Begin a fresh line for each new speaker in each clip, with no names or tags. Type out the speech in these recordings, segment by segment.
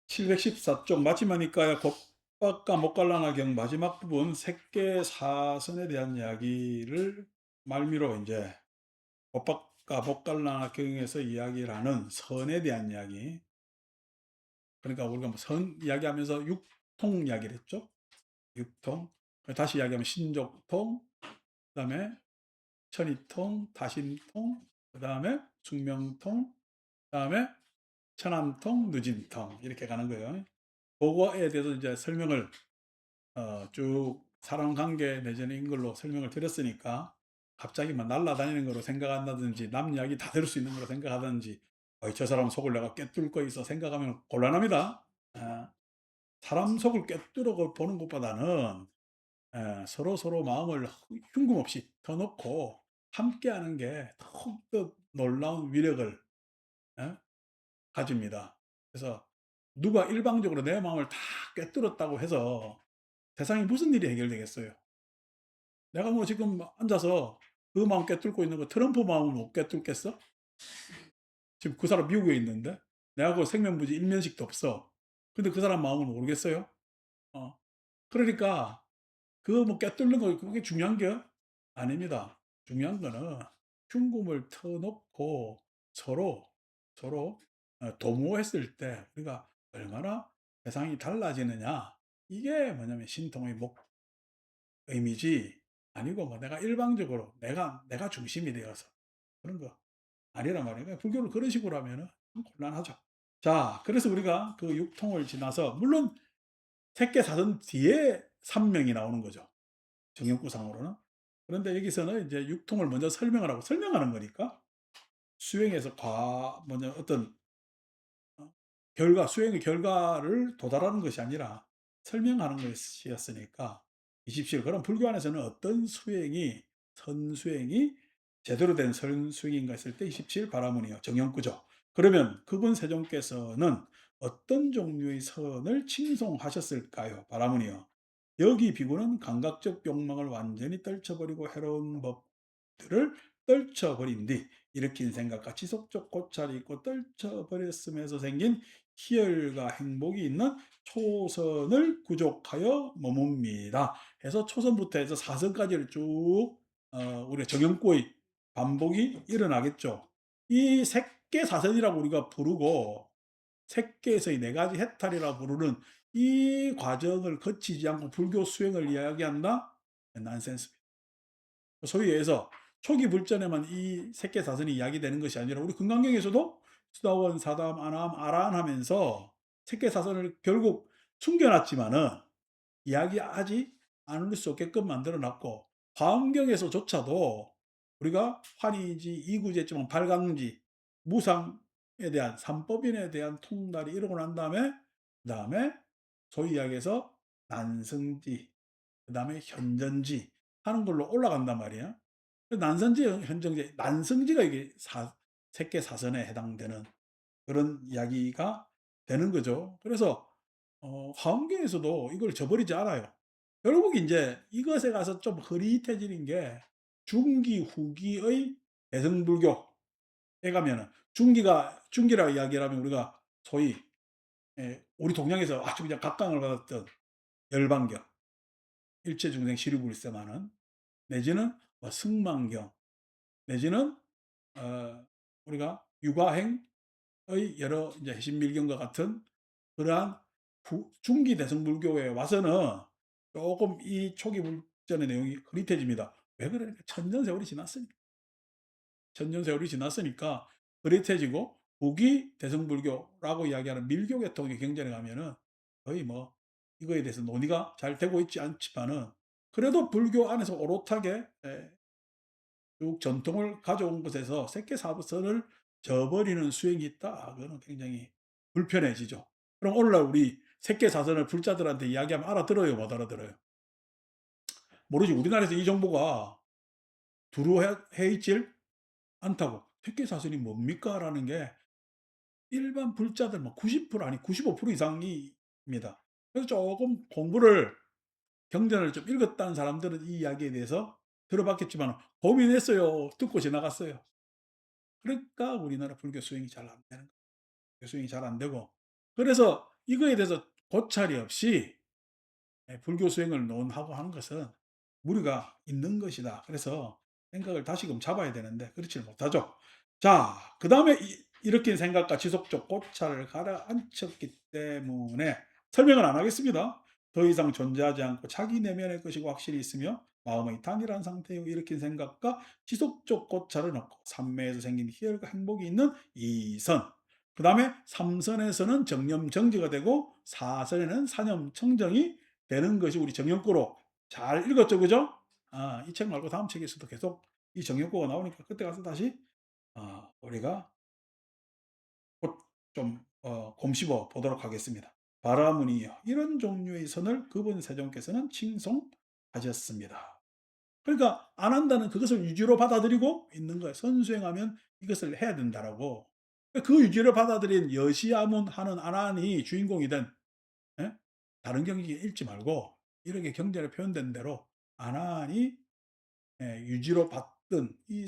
714쪽 마지막이니까요. 법학과 목갈라나경 마지막 부분 색계사선에 대한 이야기를 말미로 이제 법학과 목갈라나경에서 이야기를 하는 선에 대한 이야기. 그러니까 우리가 뭐 선 이야기하면서 육통 이야기를 했죠. 육통. 다시 이야기하면 신족통, 그다음에 천이통, 다심통, 그다음에 숙명통, 그다음에 천안통, 누진통 이렇게 가는 거예요. 그거에 대해서 이제 설명을 쭉 사람관계 내지는 인걸로 설명을 드렸으니까 갑자기 막 날아다니는 거로 생각한다든지 남 이야기 다 들을 수 있는 거로 생각하든지 저 사람 속을 내가 꿰뚫 거 있어 생각하면 곤란합니다. 사람 속을 꿰뚫어 보는 것보다는 서로 마음을 흉금없이 터놓고 함께하는 게 더욱더 놀라운 위력을 예, 가집니다. 그래서 누가 일방적으로 내 마음을 다 꿰뚫었다고 해서 세상에 무슨 일이 해결되겠어요? 내가 뭐 지금 앉아서 그 마음 꿰뚫고 있는 거 트럼프 마음을 못 꿰뚫겠어? 지금 그 사람 미국에 있는데 내가 그 생명부지 일면식도 없어. 근데 그 사람 마음을 모르겠어요? 어. 그러니까 그 뭐 꿰뚫는 거 그게 중요한 게 아닙니다. 중요한 거는 흉금을 터놓고 서로 서로 도모했을 때 우리가 얼마나 세상이 달라지느냐. 이게 뭐냐면 신통의 의미지 아니고 뭐 내가 일방적으로 내가 중심이 되어서 그런 거 아니란 말이에요. 그러니까 불교를 그런 식으로 하면은 좀 곤란하죠. 자, 그래서 우리가 그 육통을 지나서 물론 택계사선 뒤에 삼명이 나오는 거죠. 정형구상으로는. 그런데 여기서는 이제 육통을 먼저 설명을 하고 설명하는 거니까 수행에서 먼저 어떤 수행의 결과를 도달하는 것이 아니라 설명하는 것이었으니까 27. 그럼 불교 안에서는 어떤 선수행이 제대로 된 선수행인가 했을 때 27 바라문이요. 정형구죠. 그러면 그분 세종께서는 어떤 종류의 선을 칭송하셨을까요? 바라문이요. 여기 비구는 감각적 욕망을 완전히 떨쳐버리고 해로운 법들을 떨쳐버린 뒤 일으킨 생각과 지속적 고찰이 있고 떨쳐버렸음에서 생긴 희열과 행복이 있는 초선을 구족하여 머뭅니다. 해서 초선부터 해서 사선까지를 쭉 우리가 정형구의 반복이 일어나겠죠. 이 색계사선이라고 우리가 부르고 색계에서의 네 가지 해탈이라고 부르는 이 과정을 거치지 않고 불교 수행을 이야기한다? 난센스입니다. 소위 해서 초기 불전에만 이 색계사선이 이야기되는 것이 아니라 우리 금강경에서도 수다원, 사담, 아남, 아란 하면서 색계사선을 결국 숨겨놨지만은 이야기하지 않을 수 없게끔 만들어놨고 화엄경에서조차도 우리가 환희지, 이구제지만 발광지, 무상에 대한 삼법인에 대한 통달이 이루고 난 다음에 그다음에 소위 이야기해서 난승지, 그다음에 현전지 하는 걸로 올라간단 말이에요. 난선지, 현정지, 난성지가 이게 색계사선에 해당되는 그런 이야기가 되는 거죠. 그래서 화엄경에서도 이걸 저버리지 않아요. 결국 이제 이것에 가서 좀 흐릿해지는 게 중기, 후기의 대승불교에 가면은 중기라 이야기를 하면 우리가 소위 우리 동양에서 아주 그냥 각광을 받았던 열반경, 일체중생 시류불세마는 내지는 뭐 승만경 내지는 우리가 육아행의 여러 이제 해신밀경과 같은 그러한 중기 대승불교에 와서는 조금 이 초기 불전의 내용이 흐릿해집니다. 왜 그러니까 천년세월이 지났으니까. 천년세월이 지났으니까 흐릿해지고 후기 대승불교라고 이야기하는 밀교 계통의 경전에 가면은 거의 뭐 이거에 대해서 논의가 잘 되고 있지 않지만은 그래도 불교 안에서 오롯하게 쭉 전통을 가져온 것에서 색계사선을 저버리는 수행이 있다. 그거는 굉장히 불편해지죠. 그럼 오늘날 우리 색계사선을 불자들한테 이야기하면 알아들어요, 못 알아들어요? 모르지. 우리나라에서 이 정보가 두루해 있질 않다고. 색계사선이 뭡니까? 라는 게 일반 불자들 뭐 90% 아니 95% 이상입니다. 그래서 조금 공부를 경전을 좀 읽었다는 사람들은 이 이야기에 대해서 들어봤겠지만 고민했어요. 듣고 지나갔어요. 그러니까 우리나라 불교 수행이 잘 안 되는 거예요. 수행이 잘 안 되고. 그래서 이거에 대해서 고찰이 없이 불교 수행을 논하고 하는 것은 무리가 있는 것이다. 그래서 생각을 다시금 잡아야 되는데 그렇지를 못하죠. 자, 그다음에 이렇게 생각과 지속적 고찰을 가라앉혔기 때문에 설명을 안 하겠습니다. 더 이상 존재하지 않고 자기 내면의 것이고 확실히 있으며 마음의 단일한 상태의 일으킨 생각과 지속적 고찰을 넣고 삼매에서 생긴 희열과 행복이 있는 이선. 그 다음에 삼선에서는 정념 정지가 되고 사선에는 사념 청정이 되는 것이 우리 정연구로 잘 읽었죠, 그죠? 이 책 말고 다음 책에서도 계속 이 정연구가 나오니까 그때 가서 다시 우리가 곧 좀 곰씹어 보도록 하겠습니다. 바라문이여 이런 종류의 선을 그분 세종께서는 칭송하셨습니다. 그러니까 안 한다는 그것을 유지로 받아들이고 있는 거예요. 선수행하면 이것을 해야 된다라고. 그 유지를 받아들인 여시아문 하는 아난이 주인공이 된 예? 다른 경기 읽지 말고 이렇게 경전에 표현된 대로 아난이 유지로 받던 이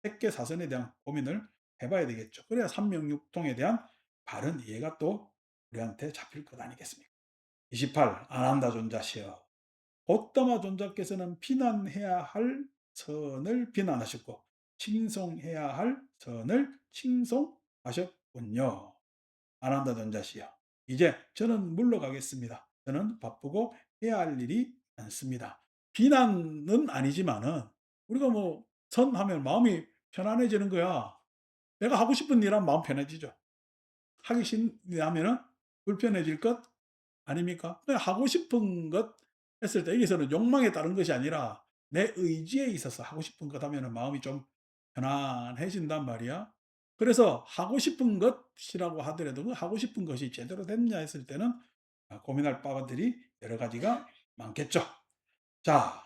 택계 사선에 대한 고민을 해봐야 되겠죠. 그래야 삼명육통에 대한 바른 이해가 또 우리한테 잡힐 것 아니겠습니까? 28. 안한다 존자시여. 곧다마 존자께서는 비난해야 할 선을 비난하셨고 칭송해야 할 선을 칭송하셨군요. 안한다 존자시여. 이제 저는 물러가겠습니다. 저는 바쁘고 해야 할 일이 많습니다. 비난은 아니지만은 우리가 뭐 선하면 마음이 편안해지는 거야. 내가 하고 싶은 일 하면 마음 편해지죠. 하기 싫은 일 하면은 불편해질 것 아닙니까? 하고 싶은 것 했을 때 여기서는 욕망에 따른 것이 아니라 내 의지에 있어서 하고 싶은 것 하면은 마음이 좀 편안해진단 말이야. 그래서 하고 싶은 것이라고 하더라도 그 하고 싶은 것이 제대로 됐냐 했을 때는 고민할 바들이 여러 가지가 많겠죠. 자,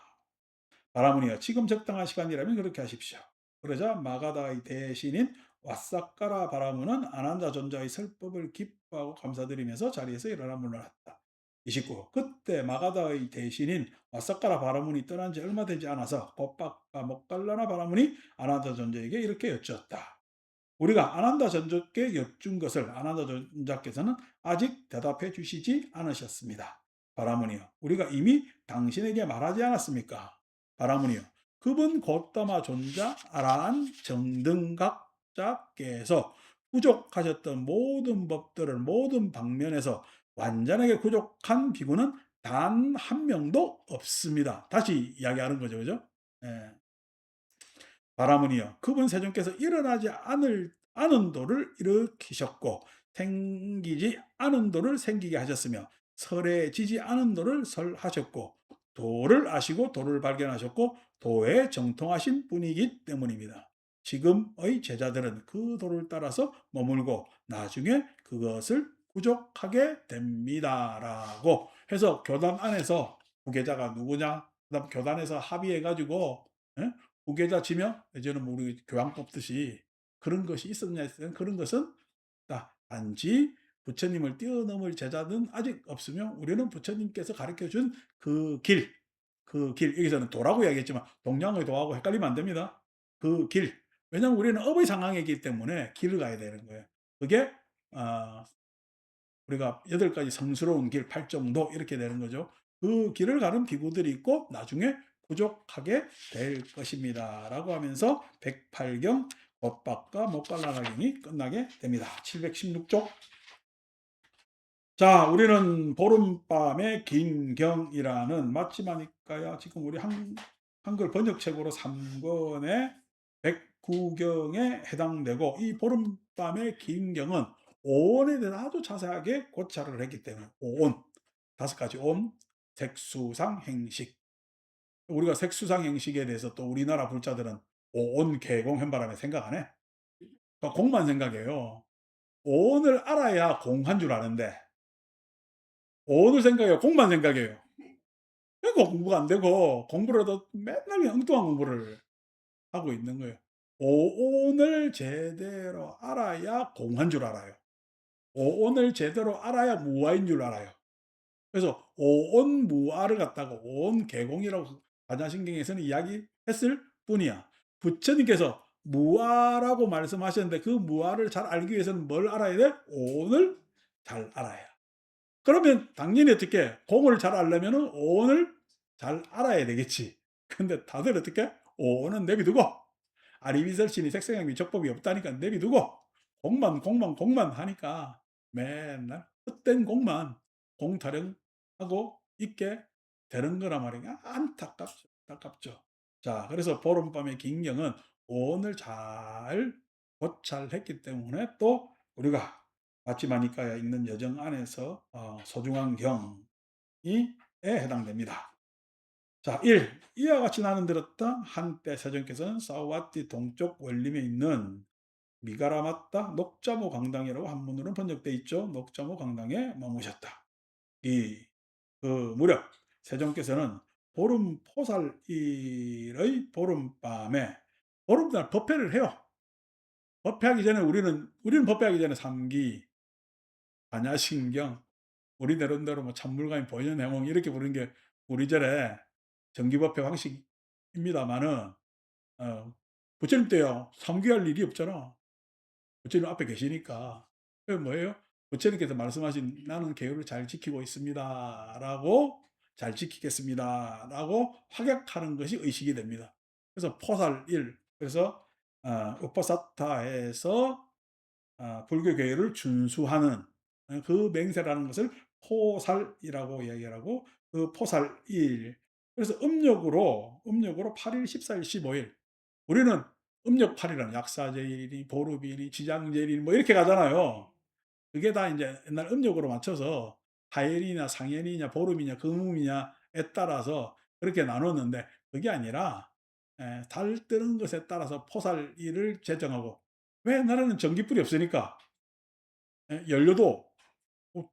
바라문이여 지금 적당한 시간이라면 그렇게 하십시오. 그러자 마가다의 대신인 왓사카라 바라문은 아난자 존자의 설법을 기뻐하고 감사드리면서 자리에서 일어나 물러났다. 29. 그때 마가다의 대신인 왓사카라 바라문이 떠난 지 얼마 되지 않아서 법박과 목달라나 바라문이 아난자 존자에게 이렇게 여쭈었다. 우리가 아난다 존자께 여쭌 것을 아난다 존자께서는 아직 대답해 주시지 않으셨습니다. 바라문이여 우리가 이미 당신에게 말하지 않았습니까? 바라문이여 그분 곧다마 존자 아라한 정등각자께서 부족하셨던 모든 법들을 모든 방면에서 완전하게 부족한 비구는 단 한 명도 없습니다. 다시 이야기하는 거죠, 그죠? 예. 바라문이여 그분 세존께서 일어나지 않은 도를 일으키셨고 생기지 않은 도를 생기게 하셨으며 설해지지 않은 도를 설하셨고 도를 아시고 도를 발견하셨고 도에 정통하신 분이기 때문입니다. 지금의 제자들은 그 도를 따라서 머물고 나중에 그것을 부족하게 됩니다라고 해서 교단 안에서 후계자가 누구냐? 그다음 교단에서 합의해가지고 후계자 지명 예전에 뭐 우리 교황 뽑듯이 그런 것이 있었냐 했을 그런 것은 단지 부처님을 뛰어넘을 제자는 아직 없으며 우리는 부처님께서 가르쳐 준 그 길 여기서는 도라고 이야기했지만 동양의 도하고 헷갈리면 안 됩니다. 그 길. 왜냐하면 우리는 업의 상황이기 때문에 길을 가야 되는 거예요. 그게 우리가 8가지 성스러운 길 8정도 이렇게 되는 거죠. 그 길을 가는 비구들이 있고 나중에 부족하게 될 것입니다. 라고 하면서 108경 법박과 목갈라나경이 끝나게 됩니다. 716쪽. 자, 우리는 보름밤의 긴 경이라는 마치마니까야 지금 우리 한글 번역책으로 3권의 109경에 해당되고 이 보름밤의 긴 경은 오온에 대해서 아주 자세하게 고찰을 했기 때문에 오온, 5가지 온, 색수상, 행식. 우리가 색수상 행식에 대해서 또 우리나라 불자들은 오온, 개공, 현바람에 생각 안 해. 그러니까 공만 생각해요. 오온을 알아야 공한 줄 아는데 오늘 생각해요. 공만 생각해요. 그러니까 공부가 안 되고 공부를 해도 맨날 그냥 엉뚱한 공부를 하고 있는 거예요. 오온을 제대로 알아야 공한 줄 알아요. 오온을 제대로 알아야 무아인 줄 알아요. 그래서 오온무아를 갖다가 오온개공이라고 반야신경에서는 이야기했을 뿐이야. 부처님께서 무아라고 말씀하셨는데 그 무아를 잘 알기 위해서는 뭘 알아야 돼? 오온을 잘 알아야. 그러면 당연히 어떻게 공을 잘 알려면은 오온을 잘 알아야 되겠지. 근데 다들 어떻게 오온은 내비두고 아리비설신이 색생양비 적법이 없다니까 내비두고 공만 하니까 맨날 헛된 공만 공 타령하고 있게 되는 거란 말이야. 안타깝죠. 안타깝죠. 자, 그래서 보름밤의 긴경은 오온을 잘 고찰했기 때문에 또 우리가 마치마니까에 있는 여정 안에서 소중한 경이에 해당됩니다. 자, 1. 이와 같이 나는 들었다. 한때 세종께서는 사우아티 동쪽 원림에 있는 미가라마타 녹자모 강당이라고 한문으로는 번역되어 있죠. 녹자모 강당에 머무셨다. 2. 그 무렵 세종께서는 보름 포살일의 보름밤에 보름날 법회를 해요. 법회하기 전에 우리는 법회하기 전에 삼기, 반야신경, 우리 나름대로 뭐 찬물가인 보현해몽 이렇게 부르는 게 우리절의 정기법회 방식입니다만은 부처님 때요 삼귀할 일이 없잖아. 부처님 앞에 계시니까. 그 뭐예요? 부처님께서 말씀하신 "나는 계율을 잘 지키고 있습니다."라고 "잘 지키겠습니다."라고 확약하는 것이 의식이 됩니다. 그래서 포살일 그래서 우퍼사타에서 불교 계율을 준수하는 그 맹세라는 것을 포살이라고 이야기를 하고 그 포살일 그래서 음력으로 8일, 14일, 15일 우리는 음력 8일은 약사제일이 보름이니 지장제일이 뭐 이렇게 가잖아요. 그게 다 이제 옛날 음력으로 맞춰서 하엘이냐 상엘이냐 보름이냐 금음이냐에 따라서 그렇게 나눴는데 그게 아니라 달 뜨는 것에 따라서 포살일을 제정하고 왜 옛날에는 전기불이 없으니까 연료도 뭐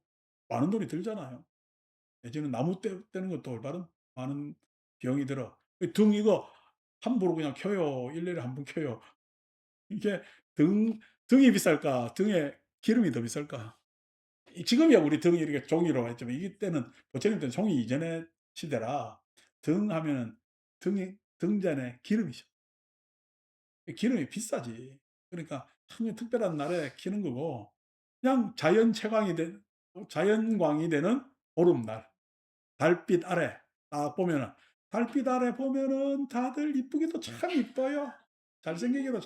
많은 돈이 들잖아요. 예전에 나무 떼는 것도 올바른 많은 비용이 들어. 등 이거 함부로 그냥 켜요. 1년에 한 번 켜요. 이게 등 등이 비쌀까? 등에 기름이 더 비쌀까? 지금이야 우리 등이 이렇게 종이로 했지만 이게 때는 부처님 때는 종이 이전의 시대라 등 하면은 등이 등잔에 기름이죠. 기름이 비싸지. 그러니까 특별한 날에 켜는 거고 그냥 자연광이 되는 보름날 달빛 아래 딱 보면은 달빛 아래 보면은 다들 이쁘기도 참 이뻐요. 잘생기기도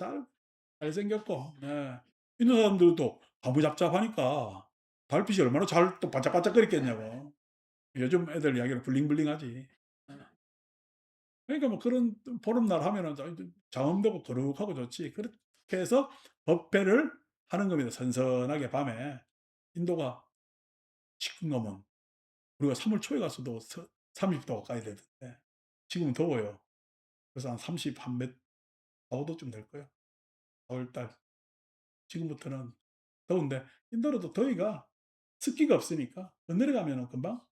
잘생겼고 예. 있는 사람들도 바무잡잡하니까 달빛이 얼마나 잘 또 반짝반짝거리겠냐고. 요즘 애들 이야기는 블링블링하지. 예. 그러니까 뭐 그런 보름날 하면은 장엄되고 거룩하고 좋지. 그렇게 해서 법회를 하는 겁니다. 선선하게 밤에. 인도가 지금 넘은 우리가 3월 초에 갔어도 30도 가까이 되던데 지금은 더워요. 그래서 한 30, 한 몇, 4, 5도쯤 될 거예요. 4월 달. 지금부터는 더운데 인도로도 더위가 습기가 없으니까 내려가면은 금방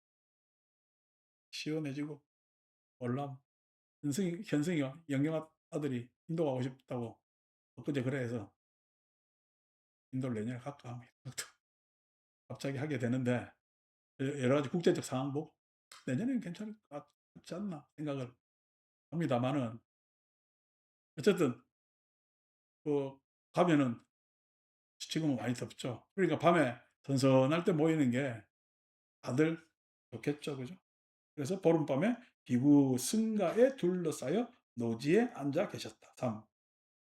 시원해지고 월남 현승이가 영경 아들이 인도 가고 싶다고 엊그제 그래 해서 인도를 내년에 갈까 합니다. 갑자기 하게 되는데 여러 가지 국제적 상황 보고 내년에는 괜찮을 것 같지 않나 생각을 합니다만은 어쨌든 그 가면은 지금은 많이 덥죠. 그러니까 밤에 선선할 때 모이는 게 다들 좋겠죠. 그죠? 그래서 보름밤에 비구 승가에 둘러싸여 노지에 앉아 계셨다. 3.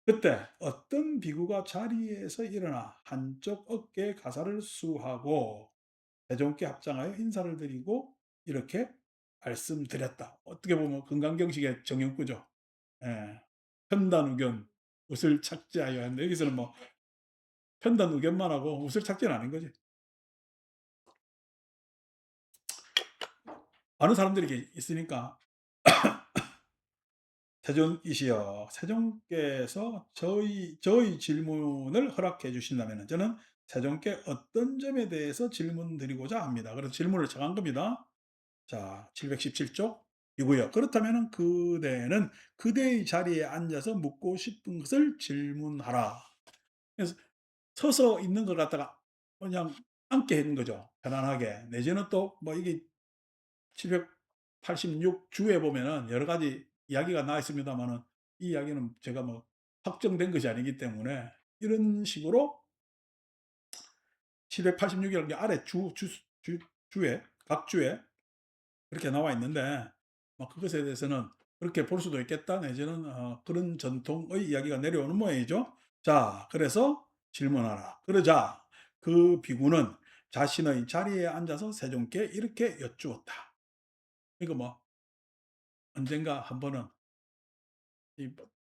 그때 어떤 비구가 자리에서 일어나 한쪽 어깨에 가사를 수하고 세종께 합장하여 인사를 드리고 이렇게 말씀드렸다. 어떻게 보면 금강경식의 정형구죠. 예. 편단우견 웃을 착지하여 하는데 여기서는 뭐 편단우견만 하고 웃을 착지는 아닌 거지. 많은 사람들이 있으니까 세존이시여 세종께서 저희 질문을 허락해 주신다면 저는 세종께 어떤 점에 대해서 질문드리고자 합니다. 그래서 질문을 정한 겁니다. 자, 717쪽 이고요. 그렇다면 그대는 그대의 자리에 앉아서 묻고 싶은 것을 질문하라. 그래서 서서 있는 걸 갖다가 그냥 앉게 했는 거죠. 편안하게. 내지는 또 뭐 이게 786주에 보면은 여러 가지 이야기가 나와 있습니다만은 이 이야기는 제가 뭐 확정된 것이 아니기 때문에 이런 식으로 786이라는 게 아래 주에 각 주에 그렇게 나와 있는데 그것에 대해서는 그렇게 볼 수도 있겠다 내지는 그런 전통의 이야기가 내려오는 모양이죠. 자, 그래서 질문하라. 그러자 그 비구는 자신의 자리에 앉아서 세종께 이렇게 여쭈었다. 이거 언젠가 한 번은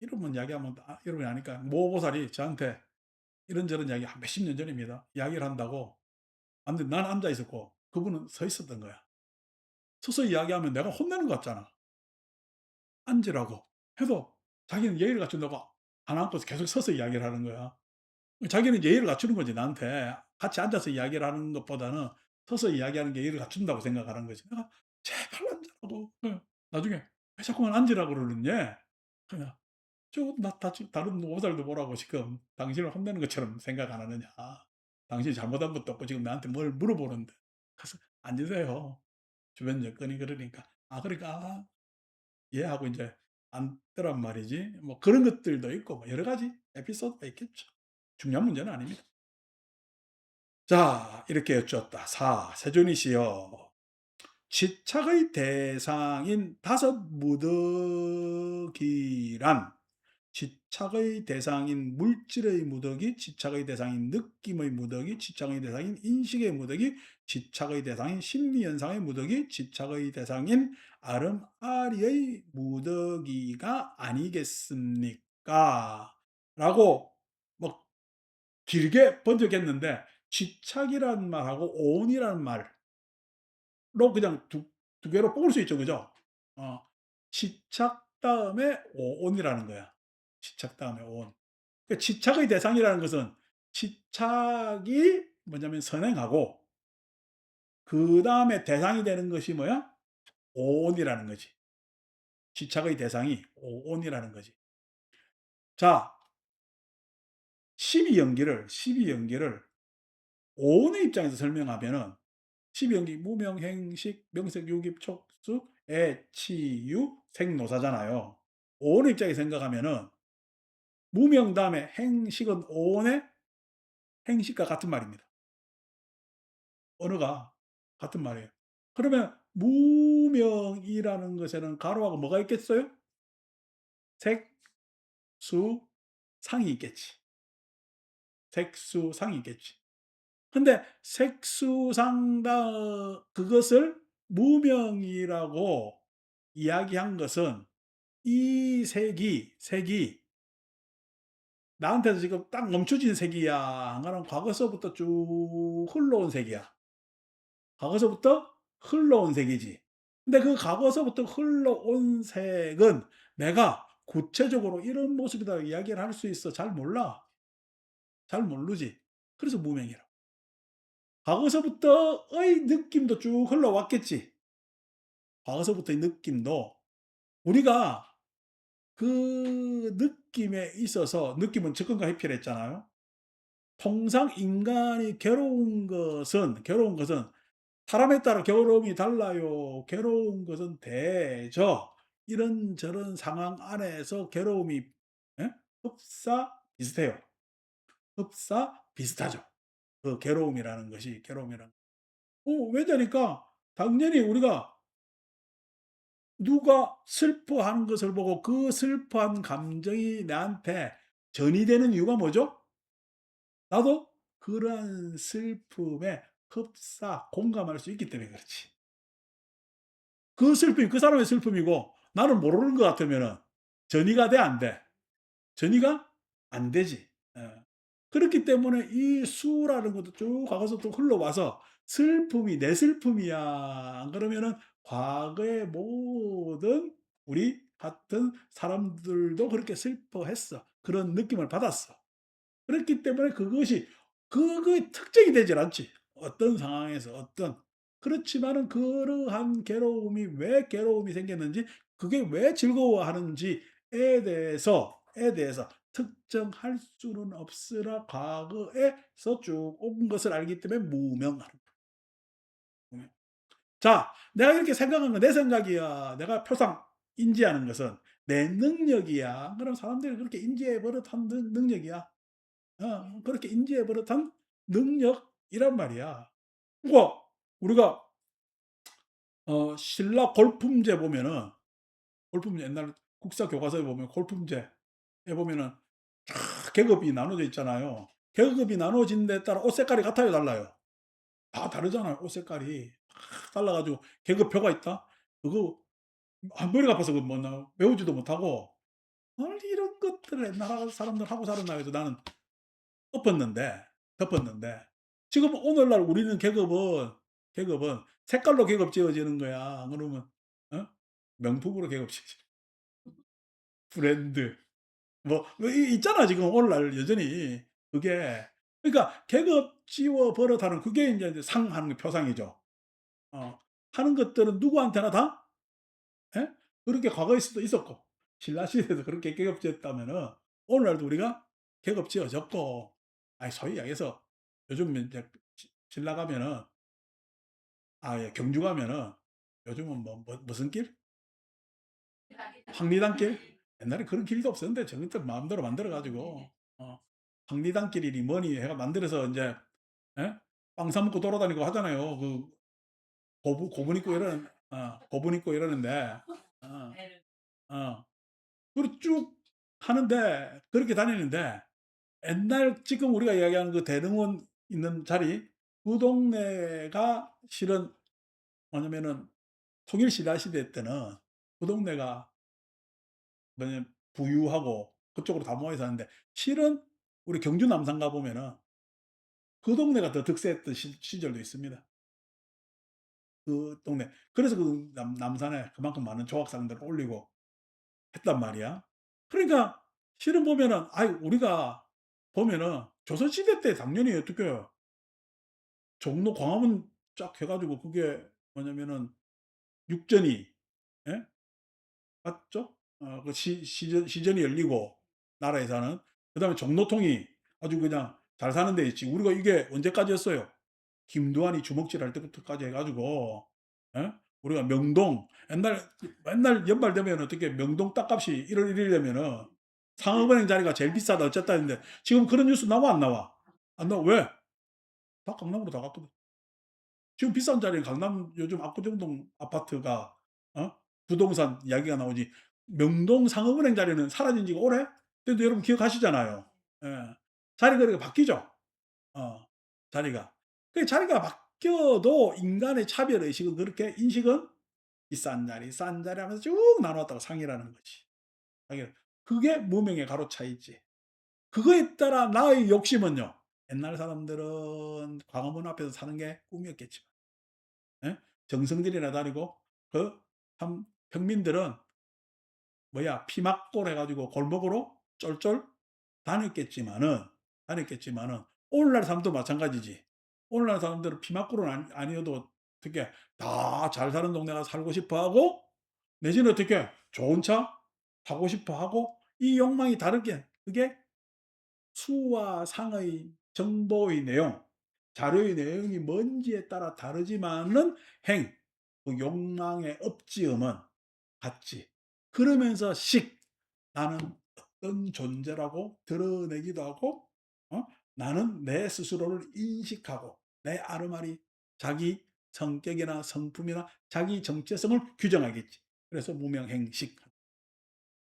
이런 이야기하면 여러분이 아니까 모보살이 저한테 이런저런 이야기 한 몇십 년 전입니다. 이야기를 한다고. 근데 난 앉아 있었고 그분은 서 있었던 거야. 서서 이야기하면 내가 혼내는 것 같잖아. 앉으라고 해도 자기는 예의를 갖춘다고 안 앉고서 계속 서서 이야기를 하는 거야. 자기는 예의를 갖추는 거지 나한테. 같이 앉아서 이야기를 하는 것보다는 서서 이야기하는 게 예의를 갖춘다고 생각하는 거지. 내가 "제발 앉으라고." 나중에 "왜 자꾸만 앉으라고 그러느냐." 그냥 "저 나 다른 오살도 보라고 지금 당신을 혼내는 것처럼 생각 안 하느냐. 당신이 잘못한 것도 없고 지금 나한테 뭘 물어보는데." 가서 "앉으세요." 주변 여건이 그러니까. 그러니까 예 하고 인제 앉더란 말이지. 그런 것들도 있고 여러 가지 에피소드가 있겠죠. 중요한 문제는 아닙니다. 자, 이렇게 여쭈었다. 4. 세존이시여, 집착의 대상인 다섯 무더기란 집착의 대상인 물질의 무더기, 집착의 대상인 느낌의 무더기, 집착의 대상인 인식의 무더기, 집착의 대상인 심리현상의 무더기, 집착의 대상인 아름아리의 무더기가 아니겠습니까? 라고 뭐 길게 번역했는데 집착이라는 말하고 오온이라는 말로 그냥 두 개로 뽑을 수 있죠. 그죠? 어, 집착 다음에 오온이라는 거야. 집착 다음에 오온. 그러니까 집착의 대상이라는 것은 집착이 뭐냐면 선행하고 그다음에 대상이 되는 것이 뭐야? 오온이라는 거지. 집착의 대상이 오온이라는 거지. 자, 12연기를 오온의 입장에서 설명하면은 12연기 무명행식 명색유깁 촉수 애치유 생노사잖아요. 오온의 입장에서 생각하면은 무명 다음에 행식은 오온의 행식과 같은 말입니다. 언어가 같은 말이에요. 그러면 무명이라는 것에는 가로하고 뭐가 있겠어요? 색, 수, 상이 있겠지. 색수상이 있겠지. 근데 색수상다 그것을 무명이라고 이야기한 것은 이 색이 나한테서 지금 딱 멈춰진 색이야? 아니면 과거서부터 쭉 흘러온 색이야? 과거서부터 흘러온 색이지. 근데 그 과거서부터 흘러온 색은 내가 구체적으로 이런 모습이다 이야기를 할 수 있어? 잘 몰라. 잘 모르지. 그래서 무명이라. 과거서부터의 느낌도 쭉 흘러왔겠지. 과거서부터의 느낌도 우리가 그 느낌에 있어서 느낌은 접근과 회피를 했잖아요. 통상 인간이 괴로운 것은 사람에 따라 괴로움이 달라요. 괴로운 것은 대저 이런저런 상황 안에서 괴로움이 예? 흡사 비슷해요. 흡사 비슷하죠. 그 괴로움이라는 것이 괴로움이란 왜냐니까 당연히 우리가 누가 슬퍼하는 것을 보고 그 슬퍼한 감정이 나한테 전이 되는 이유가 뭐죠? 나도 그러한 슬픔에 흡사 공감할 수 있기 때문에 그렇지. 그 슬픔이 그 사람의 슬픔이고 나는 모르는 것 같으면은 전이가 돼 안 돼? 전이가 안 되지. 예. 그렇기 때문에 이 수라는 것도 쭉 과거서 또 흘러와서 슬픔이 내 슬픔이야. 안 그러면은 과거의 모든 우리 같은 사람들도 그렇게 슬퍼했어. 그런 느낌을 받았어. 그렇기 때문에 그것이 그거의 특징이 되질 않지. 어떤 상황에서 그렇지만은 그러한 괴로움이 왜 괴로움이 생겼는지 그게 왜 즐거워하는지에 대해서 특정할 수는 없으나 과거에서 쭉 온 것을 알기 때문에 무명하는 거예요. 자, 내가 이렇게 생각하는 건 내 생각이야. 내가 표상 인지하는 것은 내 능력이야. 그럼 사람들이 그렇게 인지해 버릇한 능력이야. 그렇게 인지해 버릇한 능력 이란 말이야. 그러니까 우리가 신라 골품제 보면은 골품 옛날 국사 교과서에 보면 골품제에 보면은 쫙 계급이 나눠져 있잖아요. 계급이 나눠진 데에 따라 옷 색깔이 같아요, 달라요? 다 다르잖아요, 옷 색깔이. 막 달라 가지고 계급표가 있다? 그거 머리가 아파서 그거 뭐 나 외우지도 못하고 '아니 이런 것들을 옛날 사람들 하고 살았나.' 해서 나는 덮었는데 지금 오늘날 우리는 계급은 색깔로 계급 지어지는 거야. 그러면 어? 명품으로 계급 지어지 브랜드. 뭐 있잖아 지금 오늘날 여전히 그게. 그러니까 계급 지워 버릇하는 그게 인제 상하는 게 표상이죠. 어. 하는 것들은 누구한테나 다 예? 그렇게 과거에 도 있었고 신라 시대에도 그렇게 계급 지었다면은 오늘날도 우리가 계급 지어졌고 아이 소위 이야기해서 요즘 인제 신라 가면은 예 경주 가면은 요즘은 무슨 길? 황리단길? 옛날에 그런 길도 없었는데 저것들 마음대로 만들어 가지고 어 황리단길이니 뭐니 해가 만들어서 인제 예? 빵 사 먹고 돌아다니고 하잖아요. 그 고분 입고 이러는 고분 입고 이러는데 어 어 그리고 쭉 하는데 그렇게 다니는데 옛날 지금 우리가 이야기하는 그 대릉원 있는 자리 그 동네가 실은 뭐냐면은 통일 신라 시대 때는 그 동네가 뭐냐면 부유하고 그쪽으로 다 모여 사는데 실은 우리 경주 남산 가 보면은 그 동네가 더 득세했던 시절도 있습니다. 그 동네. 그래서 그 남산에 그만큼 많은 조각상들을 올리고 했단 말이야. 그러니까 실은 보면은 우리가 보면은 조선시대 때 당연히 어떻게 종로 광화문 쫙 해 가지고 그게 뭐냐면은 육전이 예? 맞죠? 그 시전이 열리고 나라에서는. 그다음에 종로통이 아주 그냥 잘 사는 데 있지. 우리가 이게 언제까지였어요? 김두한이 주먹질할 때부터까지 해 가지고 예? 우리가 명동 맨날 연말 되면 어떻게 명동 땅값이 1월 1일 되면은 상업은행 자리가 제일 비싸다 어쨌다 했는데 지금 그런 뉴스 나와 안 나와? 안 나와. 왜? 다 강남으로 다 갔거든. 지금 비싼 자리는 강남 요즘 압구정동 아파트가 어? 부동산 이야기가 나오지 명동 상업은행 자리는 사라진 지가 오래? 그래도 여러분 기억하시잖아요. 예. 자리가 이렇게 바뀌죠. 어 자리가. 그 자리가 바뀌어도 인간의 차별 의식은 그렇게 인식은 비싼 자리, 싼 자리 하면서 쭉 나눠왔다가 상이라는 거지. 상이 그게 무명의 가로차이지. 그거에 따라 나의 욕심은요. 옛날 사람들은 광화문 앞에서 사는 게 꿈이었겠지만 예? 정성들이나 다니고 그 참 평민들은 뭐야 피막골 해 가지고 골목으로 쫄쫄 다녔겠지만은 오늘날 사람도 마찬가지지. 오늘날 사람들은 피막골은 아니어도 어떻게 다 잘 사는 동네 가서 살고 싶어 하고 내지는 어떻게 좋은 차 타고 싶어 하고 이 욕망이 다르게 그게 수와 상의 정보의 내용, 자료의 내용이 뭔지에 따라 다르지만은 그 욕망의 업지음은 같지. 그러면서 나는 어떤 존재라고 드러내기도 하고, 나는 내 스스로를 인식하고, 내 아르마리, 자기 성격이나 성품이나 자기 정체성을 규정하겠지. 그래서 무명행식.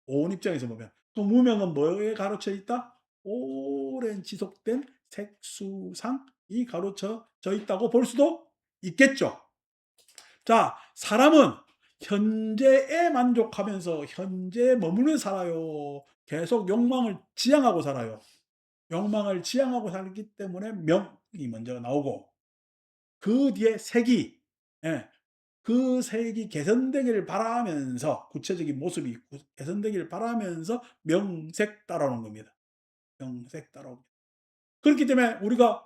온 입장에서 보면. 또 무명은 뭐에 가로쳐 있다? 오랜 지속된 색수상이 가로쳐져 있다고 볼 수도 있겠죠. 자, 사람은 현재에 만족하면서 현재에 머물러 살아요. 계속 욕망을 지향하고 살아요. 욕망을 지향하고 살기 때문에 명이 먼저 나오고 그 뒤에 색이 예, 그 색이 개선되기를 바라면서 구체적인 모습이 개선되기를 바라면서 명색 따라오는 겁니다. 명색 따라옵니다. 그렇기 때문에 우리가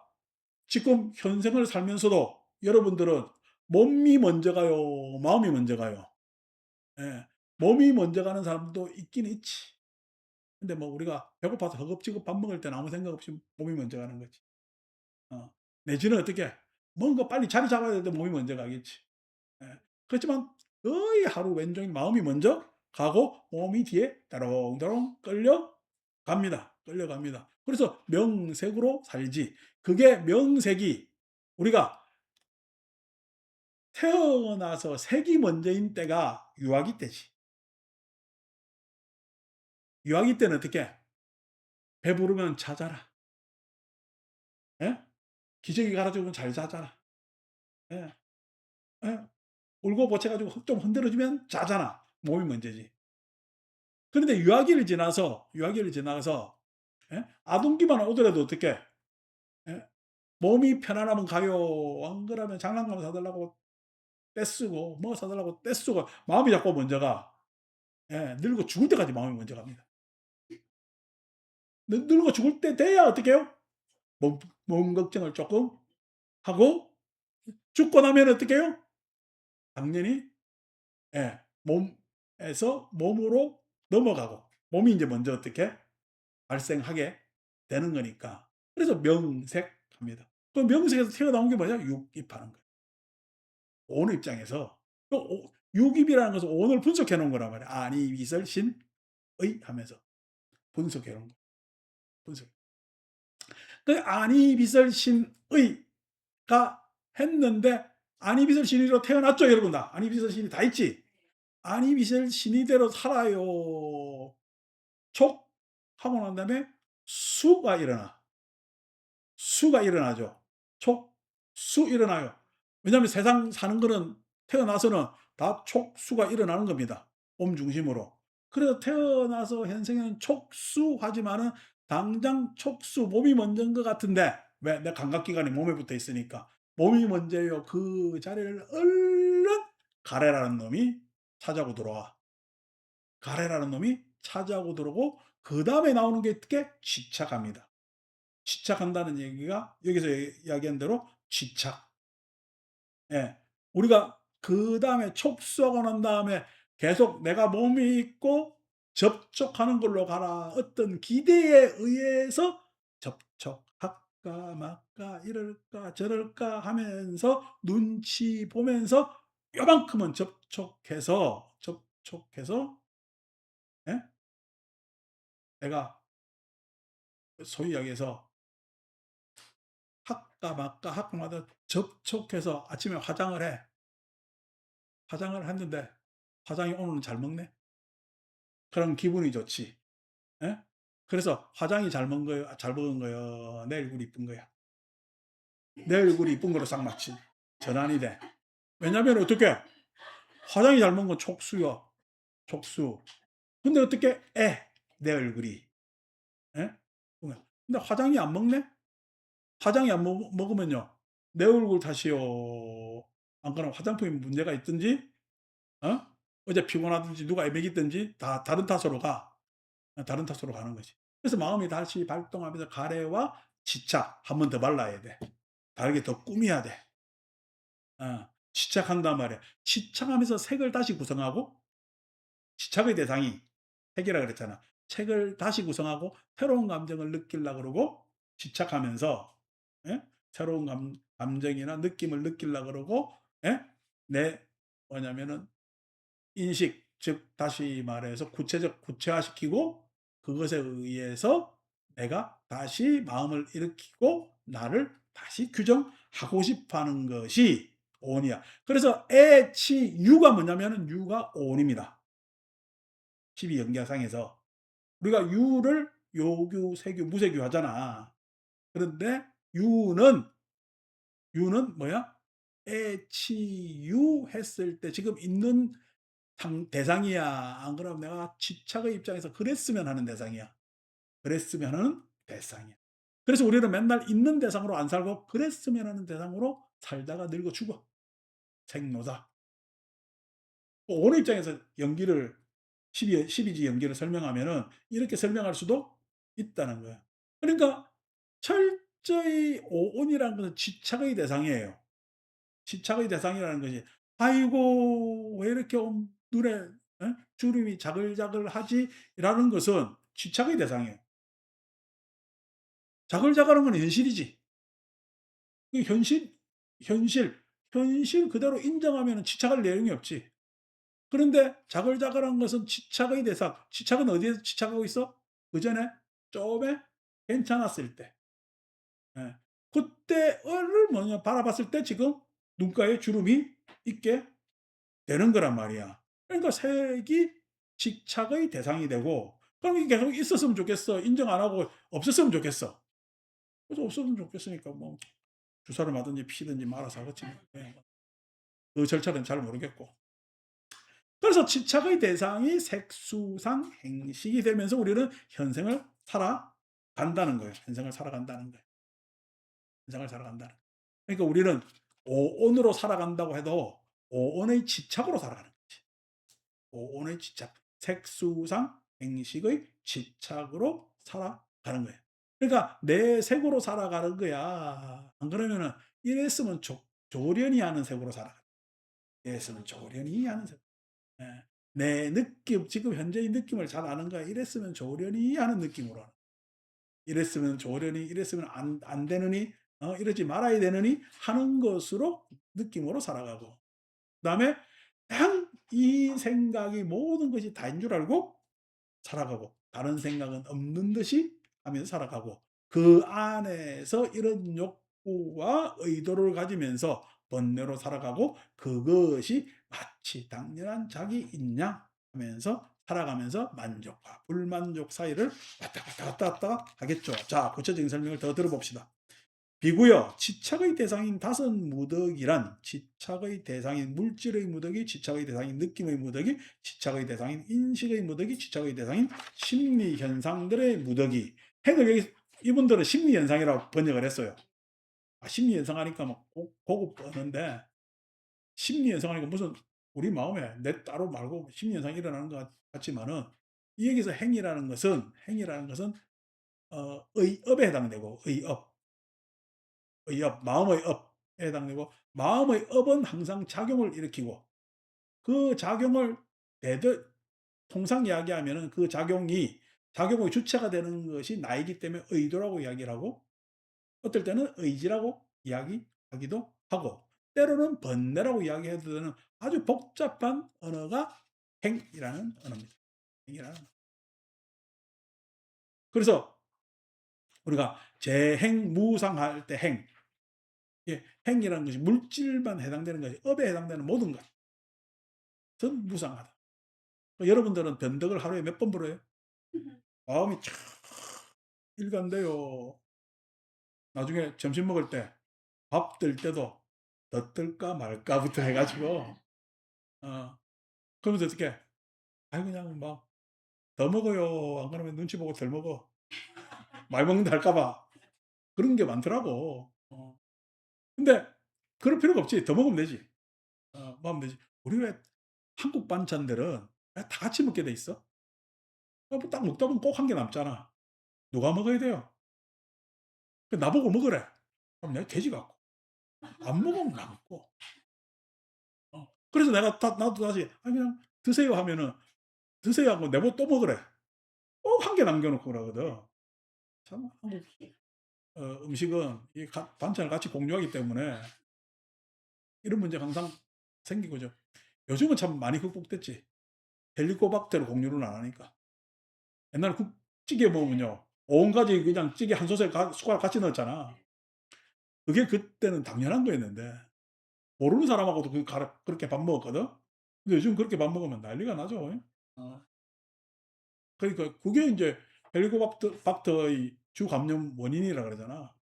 지금 현생을 살면서도 여러분들은 몸이 먼저 가요? 마음이 먼저 가요? 예. 몸이 먼저 가는 사람도 있긴 있지. 근데 뭐 우리가 배고파서 허겁지겁 밥 먹을 때는 아무 생각 없이 몸이 먼저 가는 거지. 어. 내지는 어떻게 뭔가 빨리 자리 잡아야 되는데 몸이 먼저 가겠지. 예. 그렇지만 거의 하루 왼종일 마음이 먼저 가고 몸이 뒤에 따롱따롱 끌려갑니다. 끌려갑니다. 그래서 명색으로 살지. 그게 명색이 우리가 태어나서 색이 먼저인 때가 유아기 때지. 유아기 때는 어떻게? 배부르면 자자라. 예? 기저귀 갈아주면 잘 자잖아. 예. 예. 울고 보채 가지고 좀 흔들어 주면 자잖아. 몸이 먼저지. 그런데 유아기를 지나서 예? 아동기만 오더라도 어떻게? 예? 몸이 편안하면 가요. 안 그러면 장난감 사 달라고 떼쓰고 뭐 사 달라고 떼쓰고 마음이 자꾸 먼저 가. 예. 늙어 죽을 때까지 마음이 먼저 갑니다. 늙어 죽을 때 돼야 어떻게 해요? 몸 걱정을 쪼끔 하고 죽고 나면 어떻게 해요? 당연히 예. 몸에서 몸으로 넘어가고 몸이 인제 먼저 어떻게 발생하게 되는 거니까. 그래서 명색합니다. 그 명색에서 튀어나온 게 뭐냐? 육입하는 거예요. 오의 입장에서 그 육입이라는 것은 오를 분석해 놓은 거란 말이에요. 아니, 이설, 신의 하면서 분석해 놓은 거. 분석. 그 아니, 비설, 신의가 했는데 아니, 비설, 신의로 태어났죠, 여러분 다. 아니, 비설, 신의 다 있지. 아니, 비설, 신의대로 살아요. 촉 하고 난 다음에 수가 일어나. 수가 일어나죠. 촉수 일어나요. 왜냐하면 세상 사는 거는 태어나서는 다 촉수가 일어나는 겁니다. 몸 중심으로. 그래서 태어나서 현생에는 촉수하지만은 당장 촉수 몸이 먼저인 것 같은데 왜? 내 감각기관이 몸에 붙어 있으니까. 몸이 먼저예요. 그 자리를 얼른 가래라는 놈이 차지하고 들어와. 가래라는 놈이 차지하고 들어오고 그다음에 나오는 게 어떻게? 집착합니다. 집착한다는 얘기가 여기서 이야기한 대로 집착. 예. 우리가 그다음에 촉수하고 난 다음에 계속 내가 몸이 있고 접촉하는 걸로 가라. 어떤 기대에 의해서 접촉할까 말까 이럴까 저럴까 하면서 눈치 보면서 요만큼은 접촉해서 예? 내가 소위 이야기해서 할까 말까 할까 말까 접촉해서 아침에 화장을 해. 화장을 했는데 화장이 오늘은 잘 먹네. 그럼 기분이 좋지. 예? 그래서 화장이 잘 먹은 거예요? 잘 먹은 거예요? 내 얼굴이 이쁜 거야? 내 얼굴이 이쁜 거로 싹 맞지. 전환이 돼. 왜냐면 어떻게? 화장이 잘 먹은 건 촉수요. 촉수. 근데 어떻게? 내 얼굴이. 예? 근데 화장이 안 먹네? 화장이 안 먹으면요. 내 얼굴 탓이요. 안 그러면 화장품에 문제가 있든지, 어? 어제 피곤하든지 누가 애매기든지 다 다른 탓으로 가. 다른 탓으로 가는 거지. 그래서 마음이 다시 발동하면서 가래와 지착 한 번 더 발라야 돼. 다르게 더 꾸며야 돼. 지착한단 말이야. 지착하면서 색을 다시 구성하고 지착의 대상이 색이라 그랬잖아. 색을 다시 구성하고 새로운 감정을 느끼려 그러고 집착하면서 예? 새로운 감정이나 느낌을 느끼려 그러고 예? 내 뭐냐면은 인식 즉 다시 말해서 구체화시키고 그것에 의해서 내가 다시 마음을 일으키고 나를 다시 규정하고 싶어 하는 것이 오온이야. 그래서 애치유가 뭐냐면은 유가 오온입니다. 12연계상에서 우리가 유를 요규, 세규, 무세규 하잖아. 그런데 유는 뭐야? 애치유 했을 때 지금 있는 대상이야. 안 그러면 내가 집착의 입장에서 그랬으면 하는 대상이야. 그랬으면 하는 대상이야. 그래서 우리는 맨날 있는 대상으로 안 살고 그랬으면 하는 대상으로 살다가 늙어 죽어. 생로다. 어느 입장에서 연기를 12지 연기를 설명하면은 이렇게 설명할 수도 있다는 거야. 그러니까 철저히 오온이라는 것은 집착의 대상이에요. 집착의 대상이라는 것이 '아이고 왜 이렇게 눈에 주름이 자글자글하지?'라는 것은 집착의 대상이에요. 자글자글한 건 현실이지. 그 현실, 현실 그대로 인정하면은 집착할 내용이 없지. 그런데 자글자글한 것은 집착의 대상. 집착은 어디에서 집착하고 있어? 그전에 처음에 괜찮았을 때. 예. 그때를 뭐냐 바라봤을 때 지금 눈가에 주름이 있게 되는 거란 말이야. 그러니까 색이 집착의 대상이 되고 그럼 이게 계속 있었으면 좋겠어. 인정 안 하고 없었으면 좋겠어. 그래서 없었으면 좋겠으니까 뭐 주사를 맞든지 피든지 말아서 하겠지 뭐. 예. 그 절차는 잘 모르겠고. 그래서 집착의 대상이 색수상 행식이 되면서 우리는 현생을 살아간다는 거예요. 현생을 살아간다는 거예요. 현생을 살아간다는 거예요. 그러니까 우리는 오온으로 살아간다고 해도 오온의 집착으로 살아가는 거지. 오온의 집착. 색수상 행식의 집착으로 살아가는 거예요. 그러니까 내 색으로 살아가는 거야. 안 그러면은 이랬으면 조련이 하는 색으로 살아가. 이랬으면 조련이 하는 색. 예. 내 느낌, 지금 현재의 느낌을 잘 아는 거야. 이랬으면 좋으려니 하는 느낌으로. 이랬으면 좋으려니, 이랬으면 안 되느니, 이러지 말아야 되느니 하는 것으로 느낌으로 살아가고. 그다음에 그냥 이 생각이 모든 것이 다인 줄 알고 살아가고 다른 생각은 없는 듯이 하면서 살아가고 그 안에서 이런 욕구와 의도를 가지면서 번뇌로 살아가고 그것이 마치 당연한 자기이냐 하면서 살아가면서 만족과 불만족 사이를 왔다 갔다 하겠죠. 자, 구체적인 설명을 더 들어봅시다. 비구요. 집착의 대상인 다섯 무덕이란 집착의 대상인 물질의 무덕이, 집착의 대상인 느낌의 무덕이, 집착의 대상인 인식의 무덕이, 집착의 대상인 심리 현상들의 무덕이. 핵을 여기 이분들은 심리 현상이라고 번역을 했어요. 심리 현상 하니까 막 고급 뻔한데 심리 현상 하니까 무슨 우리 마음에 내 따로 말고 심리 현상이 일어나는 것 같지만은 이 여기서 행이라는 것은 의업에 해당되고 의업, 마음의 업에 해당되고 마음의 업은 항상 작용을 일으키고 그 작용을 통상 이야기하면은 그 작용의 주체가 되는 것이 나이기 때문에 의도라고 이야기를 하고 어떨 때는 의지라고 이야기하기도 하고 때로는 번뇌라고 이야기해도 되는 아주 복잡한 언어가 행이라는 언어입니다. 행이라는. 그래서 우리가 재행무상할 때 예, 행이라는 것이 물질만 해당되는 것이 업에 해당되는 모든 것은 무상하다. 여러분들은 변덕을 하루에 몇 번 불어요? 마음이 참 일관돼요. 나중에 점심 먹을 때 밥 뜰 때도 더 뜰까 말까부터 해가지고 그러면서 어떻게 아이 그냥 막 더 먹어요. 안 그러면 눈치 보고 덜 먹어. 많이 먹는다 할까봐 그런 게 많더라고. 근데 그럴 필요가 없지. 더 먹으면 되지. 먹으면 되지. 우리 왜 한국 반찬들은 다 같이 먹게 돼 있어? 뭐딱 먹다 보면 꼭 한 개 남잖아. 누가 먹어야 돼요? 나보고 먹으래. 그럼 내가 돼지 같고. 안 먹으면 남고. 그래서 나도 다시, 그냥 드세요 하면은, 드세요 하고 내보고 또 먹으래. 꼭 한 개 남겨놓고 그러거든. 참, 한국 음식은 이 반찬을 같이 공유하기 때문에 이런 문제가 항상 생기고죠. 요즘은 참 많이 극복됐지. 헬리코박터를 공유를 안 하니까. 옛날에 국찌개 먹으면요. 온 가지 그냥 찌개 한 솥에 숟가락 같이 넣었잖아. 그게 그때는 당연한 거였는데 모르는 사람하고도 그렇게 밥 먹었거든. 근데 요즘 그렇게 밥 먹으면 난리가 나죠. 어. 그러니까 그게 이제 헬리코박터의 주 감염 원인이라 그러잖아.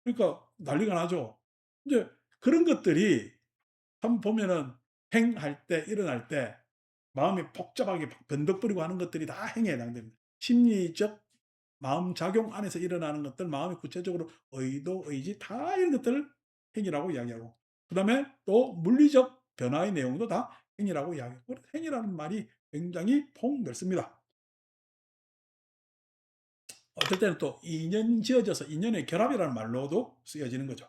그러니까 난리가 나죠. 이제 그런 것들이 한번 보면은 행할 때 일어날 때 마음이 복잡하게 변덕부리고 하는 것들이 다 행에 해당됩니다. 심리적 마음 작용 안에서 일어나는 것들, 마음이 구체적으로 의도, 의지 다 이런 것들을 행위라고 이야기하고 그다음에 또 물리적 변화의 내용도 다 행위라고 이야기하고 행위라는 말이 굉장히 폭넓습니다. 어떨 때는 또 인연 지어져서 인연의 결합이라는 말로도 쓰여지는 거죠.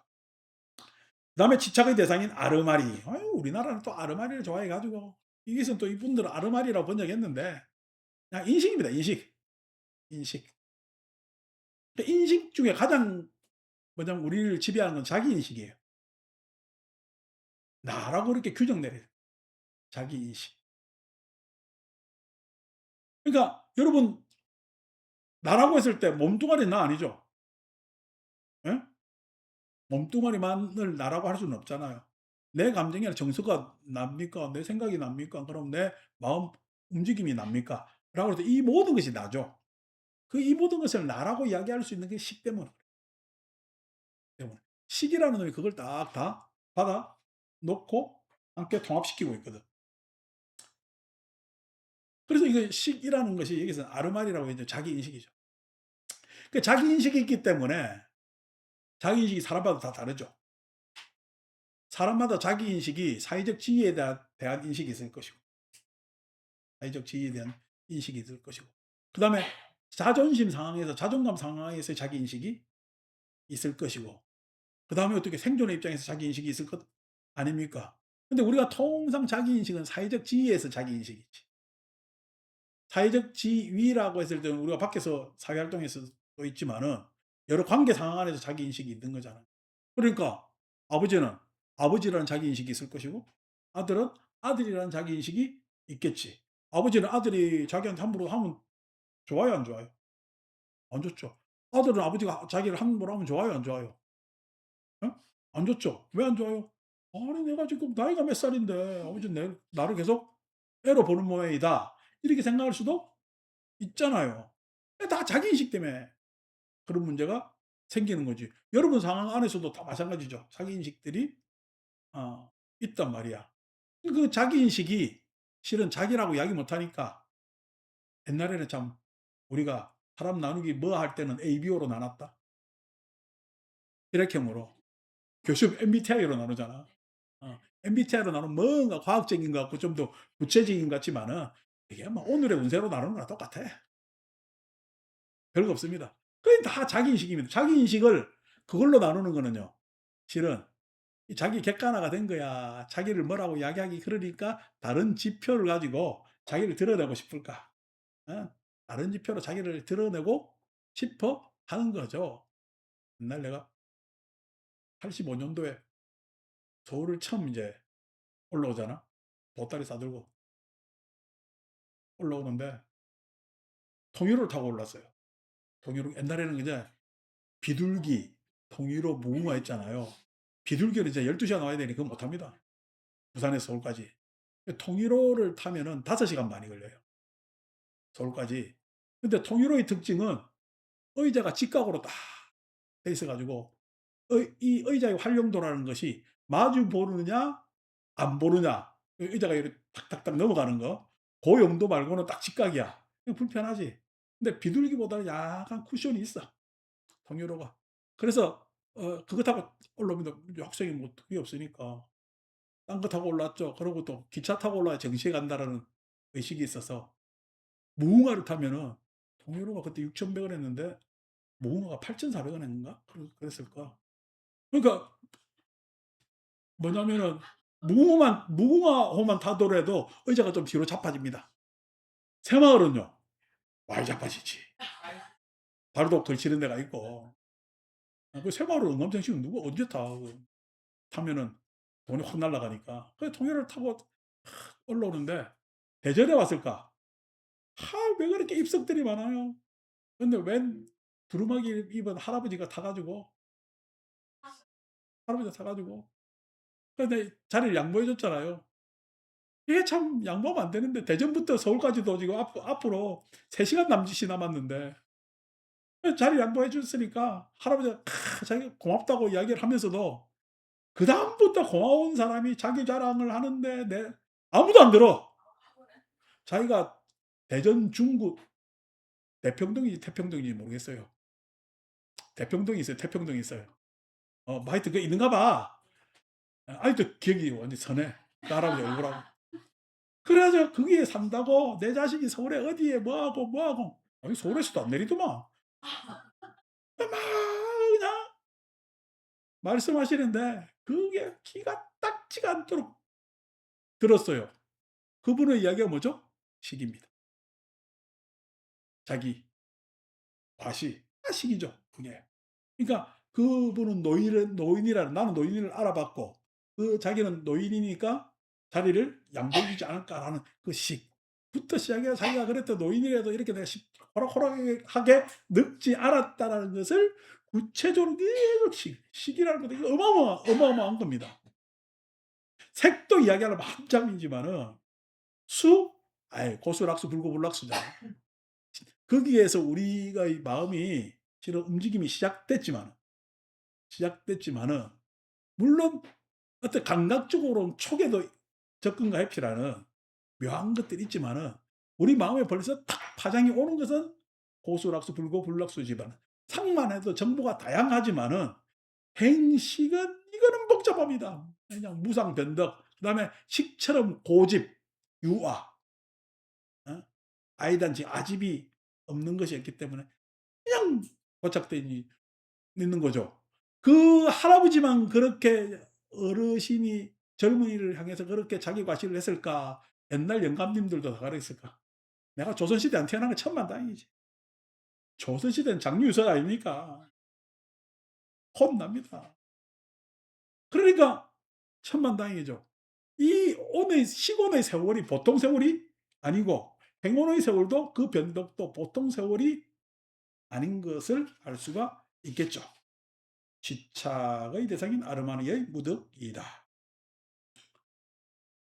그다음에 집착의 대상인 아르마리. 아유, 우리나라는 또 아르마리를 좋아해 가지고 이것은 또 이분들은 아르마리라고 번역했는데 그냥 인식입니다. 인식. 인식. 그러니까 인식 중에 가장 뭐냐면 우리를 지배하는 건 자기 인식이에요. 나라고 이렇게 규정 내려요. 자기 인식. 그러니까 여러분 나라고 했을 때 몸뚱아리 나 아니죠? 예? 몸뚱아리만을 나라고 할 수는 없잖아요. 내 감정이 아니라 정서가 납니까? 내 생각이 납니까? 그럼 내 마음 움직임이 납니까? 라고 해서 이 모든 것이 나죠. 그 이 모든 것을 나라고 이야기할 수 있는 게 식 때문에. 식이라는 놈이 그걸 딱 다 받아 놓고 함께 통합시키고 있거든. 그래서 이거 식이라는 것이 여기서 아르말이라고 이제 자기 인식이죠. 그 자기 인식이 있기 때문에 자기 인식이 사람마다 다 다르죠. 사람마다 자기 인식이 사회적 지위에 대한 인식이 있을 것이고, 사회적 지위에 대한 인식이 있을 것이고, 그 다음에 자존심 상황에서, 자존감 상황에서 자기 인식이 있을 것이고, 그 다음에 어떻게 생존의 입장에서 자기 인식이 있을 것 아닙니까? 근데 우리가 통상 자기 인식은 사회적 지위에서 자기 인식이지. 사회적 지위라고 했을 때는 우리가 밖에서 사회활동에서도 있지만은 여러 관계 상황 안에서 자기 인식이 있는 거잖아. 그러니까 아버지는 아버지라는 자기 인식이 있을 것이고 아들은 아들이라는 자기 인식이 있겠지. 아버지는 아들이 자기한테 함부로 하면 좋아요, 안 좋아요? 안 좋죠. 아들은 아버지가 자기를 함부로 하면 좋아요, 안 좋아요? 어? 안 좋죠. 왜 안 좋아요? 아니 내가 지금 나이가 몇 살인데 아버지는 나를 계속 애로 보는 모양이다. 이렇게 생각할 수도 있잖아요. 다 자기 인식 때문에 그런 문제가 생기는 거지. 여러분 상황 안에서도 다 마찬가지죠. 자기 인식들이 있단 말이야. 그 자기 인식이 실은 자기라고 이야기 못 하니까 옛날에는 참 우리가 사람 나누기 뭐 할 때는 ABO로 나눴다. 혈액형으로. 교수 MBTI로 나누잖아. MBTI로 나누면 뭔가 과학적인 것 같고 좀 더 구체적인 것 같지만은 이게 뭐 오늘의 운세로 나누는 거랑 똑같아. 별거 없습니다. 그게 다 자기 인식입니다. 자기 인식을 그걸로 나누는 거는요. 실은 자기 객관화가 된 거야. 자기를 뭐라고 이야기하기 그러니까 다른 지표를 가지고 자기를 드러내고 싶을까? 어? 다른 지표로 자기를 드러내고 싶어 하는 거죠. 옛날 내가 85년도에 서울을 처음 이제 올라오잖아. 보따리 싸들고 올라오는데 통일호를 타고 올랐어요. 통일호 옛날에는 이제 비둘기, 통일호, 무궁화 있잖아요. 비둘기를 이제 12시간 와야 되니 그건 못합니다. 부산에서 서울까지. 통일호를 타면은 5시간 반이 걸려요. 서울까지. 근데 통일호의 특징은 의자가 직각으로 딱 돼 있어가지고 이 의자의 활용도라는 것이 마주 보느냐 안 보느냐 의자가 이렇게 탁탁탁 넘어가는 거 그 용도 말고는 딱 직각이야. 불편하지. 근데 비둘기보다는 약간 쿠션이 있어. 통일호가. 그래서 그거 타고 올라오면 학생이 뭐 그게 없으니까 딴 거 타고 올랐죠. 그리고 또 기차 타고 올라야 정시에 간다라는 의식이 있어서 무궁화를 타면은 통일호가 그때 6,100원 했는데 무궁화가 8,400원 했는가? 그랬을까? 그러니까 뭐냐면은 무궁화호만 타더라도 의자가 좀 뒤로 자빠집니다. 새마을은요. 많이 자빠지지. 발도 걸치는 데가 있고. 그 새마을은 응감정신은 누가 언제 타? 타면은 돈이 확 날아가니까. 그래서 통일호를 타고 올라오는데 대전에 왔을까? 왜 그렇게 입석들이 많아요? 근데 웬 두루마기 입은 할아버지가 타가지고 근데 자리를 양보해 줬잖아요. 이게 참 양보하면 안 되는데 대전부터 서울까지도 지금 앞으로 3시간 남짓이 남았는데 자리 양보해 줬으니까 할아버지가 자기가 고맙다고 이야기를 하면서도 그다음부터 고마운 사람이 자기 자랑을 하는데 아무도 안 들어. 자기가 대전 중구 대평동인지 태평동인지 모르겠어요. 대평동이 있어요. 태평동이 있어요. 뭐 하여튼 그 있는가 봐. 아직도 기억이 완전 선해. 그 할아버지 얼굴하고. 그래가지고 거기에 산다고 내 자식이 서울에 어디에 뭐하고 뭐하고 아니 서울에서도 안 내리더만 막 그냥 말씀하시는데 그게 기가 딱지가 않도록 들었어요. 그분의 이야기가 뭐죠? 식입니다. 자기 과시 식이죠. 그게. 그러니까 그분은 노인이라는 나는 노인을 알아봤고 그 자기는 노인이니까 자리를 양보해주지 않을까라는 그 식. 시작해서 자기가 그랬던 노인이라도 이렇게 내가 호락호락하게 늙지 않았다라는 것을 구체적으로 계속 시기라는 것도 이거 어마어마한 겁니다. 색도 이야기하려면 한참이지만은 수? 아이 고수락수 불고불락수잖아. 거기에서 우리가 이 마음이 실은 움직임이 시작됐지만은 물론 어떤 감각적으로는 초계도 접근과 회피라는 묘한 것들이 있지만은 우리 마음에 벌써 탁 파장이 오는 것은 고수락수 불고불락수지만 상만 해도 정보가 다양하지만은 행식은 이거는 복잡합니다. 그냥 무상변덕 그다음에 식처럼 고집, 유아, 어? 아이단지 아집이 없는 것이었기 때문에 그냥 고착돼 있는 거죠. 그 할아버지만 그렇게 어르신이 젊은이를 향해서 그렇게 자기 과시를 했을까? 옛날 영감님들도 다 그랬을까? 내가 조선시대 안 태어난 건 천만다행이지. 조선시대는 장유유서 아닙니까? 혼납니다. 그러니까 천만다행이죠. 이 온의 시온의 세월이 보통 세월이 아니고 행운의 세월도 그 변덕도 보통 세월이 아닌 것을 알 수가 있겠죠. 지착의 대상인 아르마니의 무덕이다.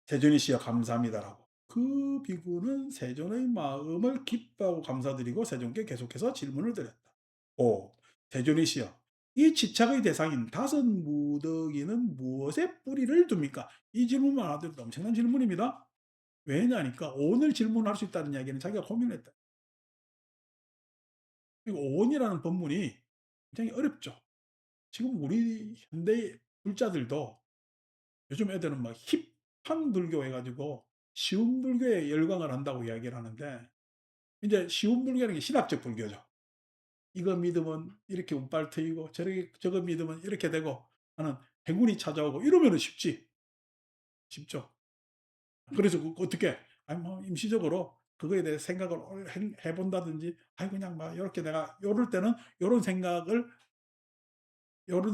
세존이 씨여 감사합니다라고. 그 비구는 세존의 마음을 기뻐하고 감사드리고 세존께 계속해서 질문을 드렸다. 5. 세존이 씨여 이 지착의 대상인 다섯 무더기는 무엇에 뿌리를 둡니까? 이 질문만 하더라도 엄청난 질문입니다. 왜냐니까 오늘 질문할 수 있다는 이야기는 자기가 고민했다. 그리고 오온이라는 법문이 굉장히 어렵죠. 지금 우리 현대 불자들도 요즘 애들은 막 힙한 불교 해가지고 쉬운 불교에 열광을 한다고 이야기를 하는데 이제 쉬운 불교라는 게 신학적 불교죠. 이거 믿으면 이렇게 운빨 트이고 저거 믿으면 이렇게 되고 하는 행운이 찾아오고 이러면 쉽죠. 그래서 어떻게 아니 뭐 임시적으로 그거에 대해 생각을 해본다든지 아니 그냥 막 이렇게 내가 요럴 때는 요런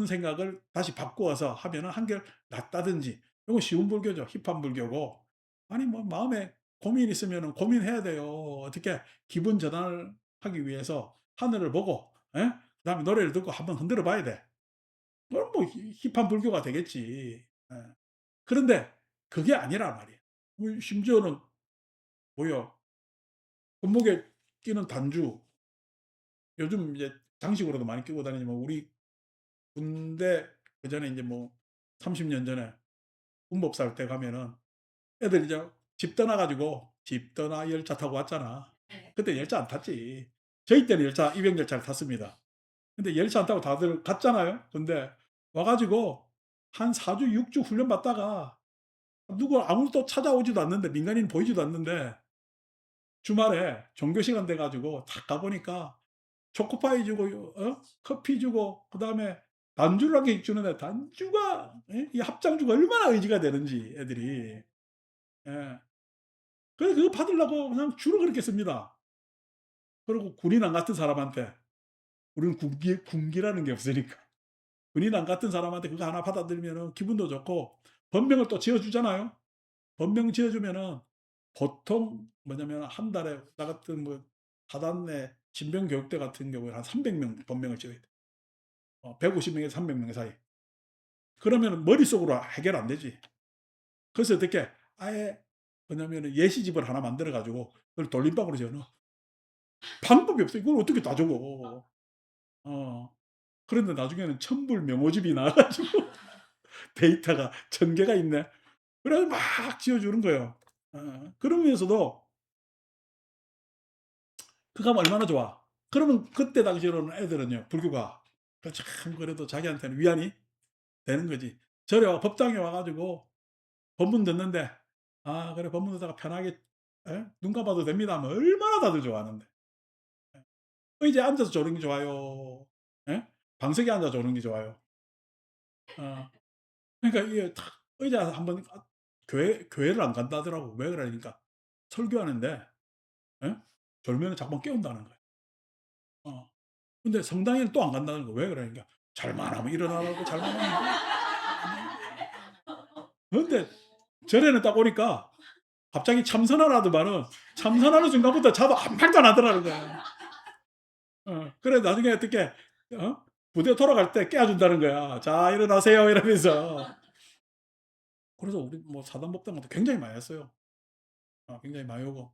생각을 다시 바꾸어서 하면은 한결 낫다든지 이건 쉬운 불교죠. 힙한 불교고 아니 뭐 마음에 고민 있으면은 고민해야 돼요. 어떻게 기분 전환을 하기 위해서 하늘을 보고 예? 그다음에 노래를 듣고 한번 흔들어 봐야 돼. 그럼 뭐 힙한 불교가 되겠지. 예. 그런데 그게 아니란 말이에요. 뭐 심지어는 뭐요? 손목에 끼는 단주 요즘 이제 장식으로도 많이 끼고 다니지만 우리 군대 그전에 이제 뭐 30년 전에 군법 살 때 가면은 애들 이제 집 떠나 가지고 집 떠나 열차 타고 왔잖아. 그때 열차 안 탔지. 저희 때는 입영 열차를 탔습니다. 근데 열차 안 타고 다들 갔잖아요. 근데 와 가지고 한 4 주, 6주 훈련 받다가 누구 아무도 찾아오지도 않는데 민간인 보이지도 않는데 주말에 종교 시간 돼 가지고 딱 가 보니까 초코파이 주고 커피 주고 그다음에 단주를 한 개 주는데 단주가 예? 이 합장주가 얼마나 의지가 되는지 애들이. 예. 그래서 그거 받으려고 그냥 줄을 그렇게 씁니다. 그리고 군인 안 같은 사람한테 우리는 군기라는 게 없으니까 군인 안 같은 사람한테 그거 하나 받아들이면은 기분도 좋고 법명을 또 지어 주잖아요. 법명 지어 주면은 보통 뭐냐면 한 달에 나 같은 뭐 사단내 신병교육대 같은 경우에 한 300명 법명을 지어야 돼. 150명에서 300명 사이. 그러면 머릿속으로 해결 안 되지. 그래서 어떻게 아예 뭐냐면 예시집을 하나 만들어 가지고 그걸 돌림방으로 지어 넣어. 방법이 없어. 이걸 어떻게 다 적어. 어. 그런데 나중에는 천불 명호집이 나와 가지고 데이터가 1000개가 있네. 그래서 막 지어 주는 거예요. 그러면서도 그거 하면 얼마나 좋아. 그러면 그때 당시로는 애들은요. 불교가 참 그래도 자기한테는 위안이 되는 거지. 절에 법당에 와 가지고 법문 듣는데 '아 그래 법문 듣다가 편하게 예? 눈 감아도 됩니다.' 하면 얼마나 다들 좋아하는데. 예. 의자에 앉아서 조는 게 좋아요. 예? 방석에 앉아 조는 게 좋아요. 어. 그러니까 이게 탁 의자 한번 교회를 안 간다 하더라고. 왜 그러니까 설교하는데 예? 졸면은 자꾸만 깨운다는 거야. 어. 근데 성당에는 또 안 간다는 거야. 왜 그러니까 잘만 하면 일어나라고 잘만 하면 그런데 절에는 딱 오니까 갑자기 참선하라더만은 참선하는 순간부터 자도 한 발도 안 하더라는 거야. 그래 나중에 어떻게 부대 돌아갈 때 깨워준다는 거야. "자 일어나세요." 이러면서. 그래서 우리 뭐 사단법당 같은 굉장히 많이 했어요. 굉장히 많이 오고.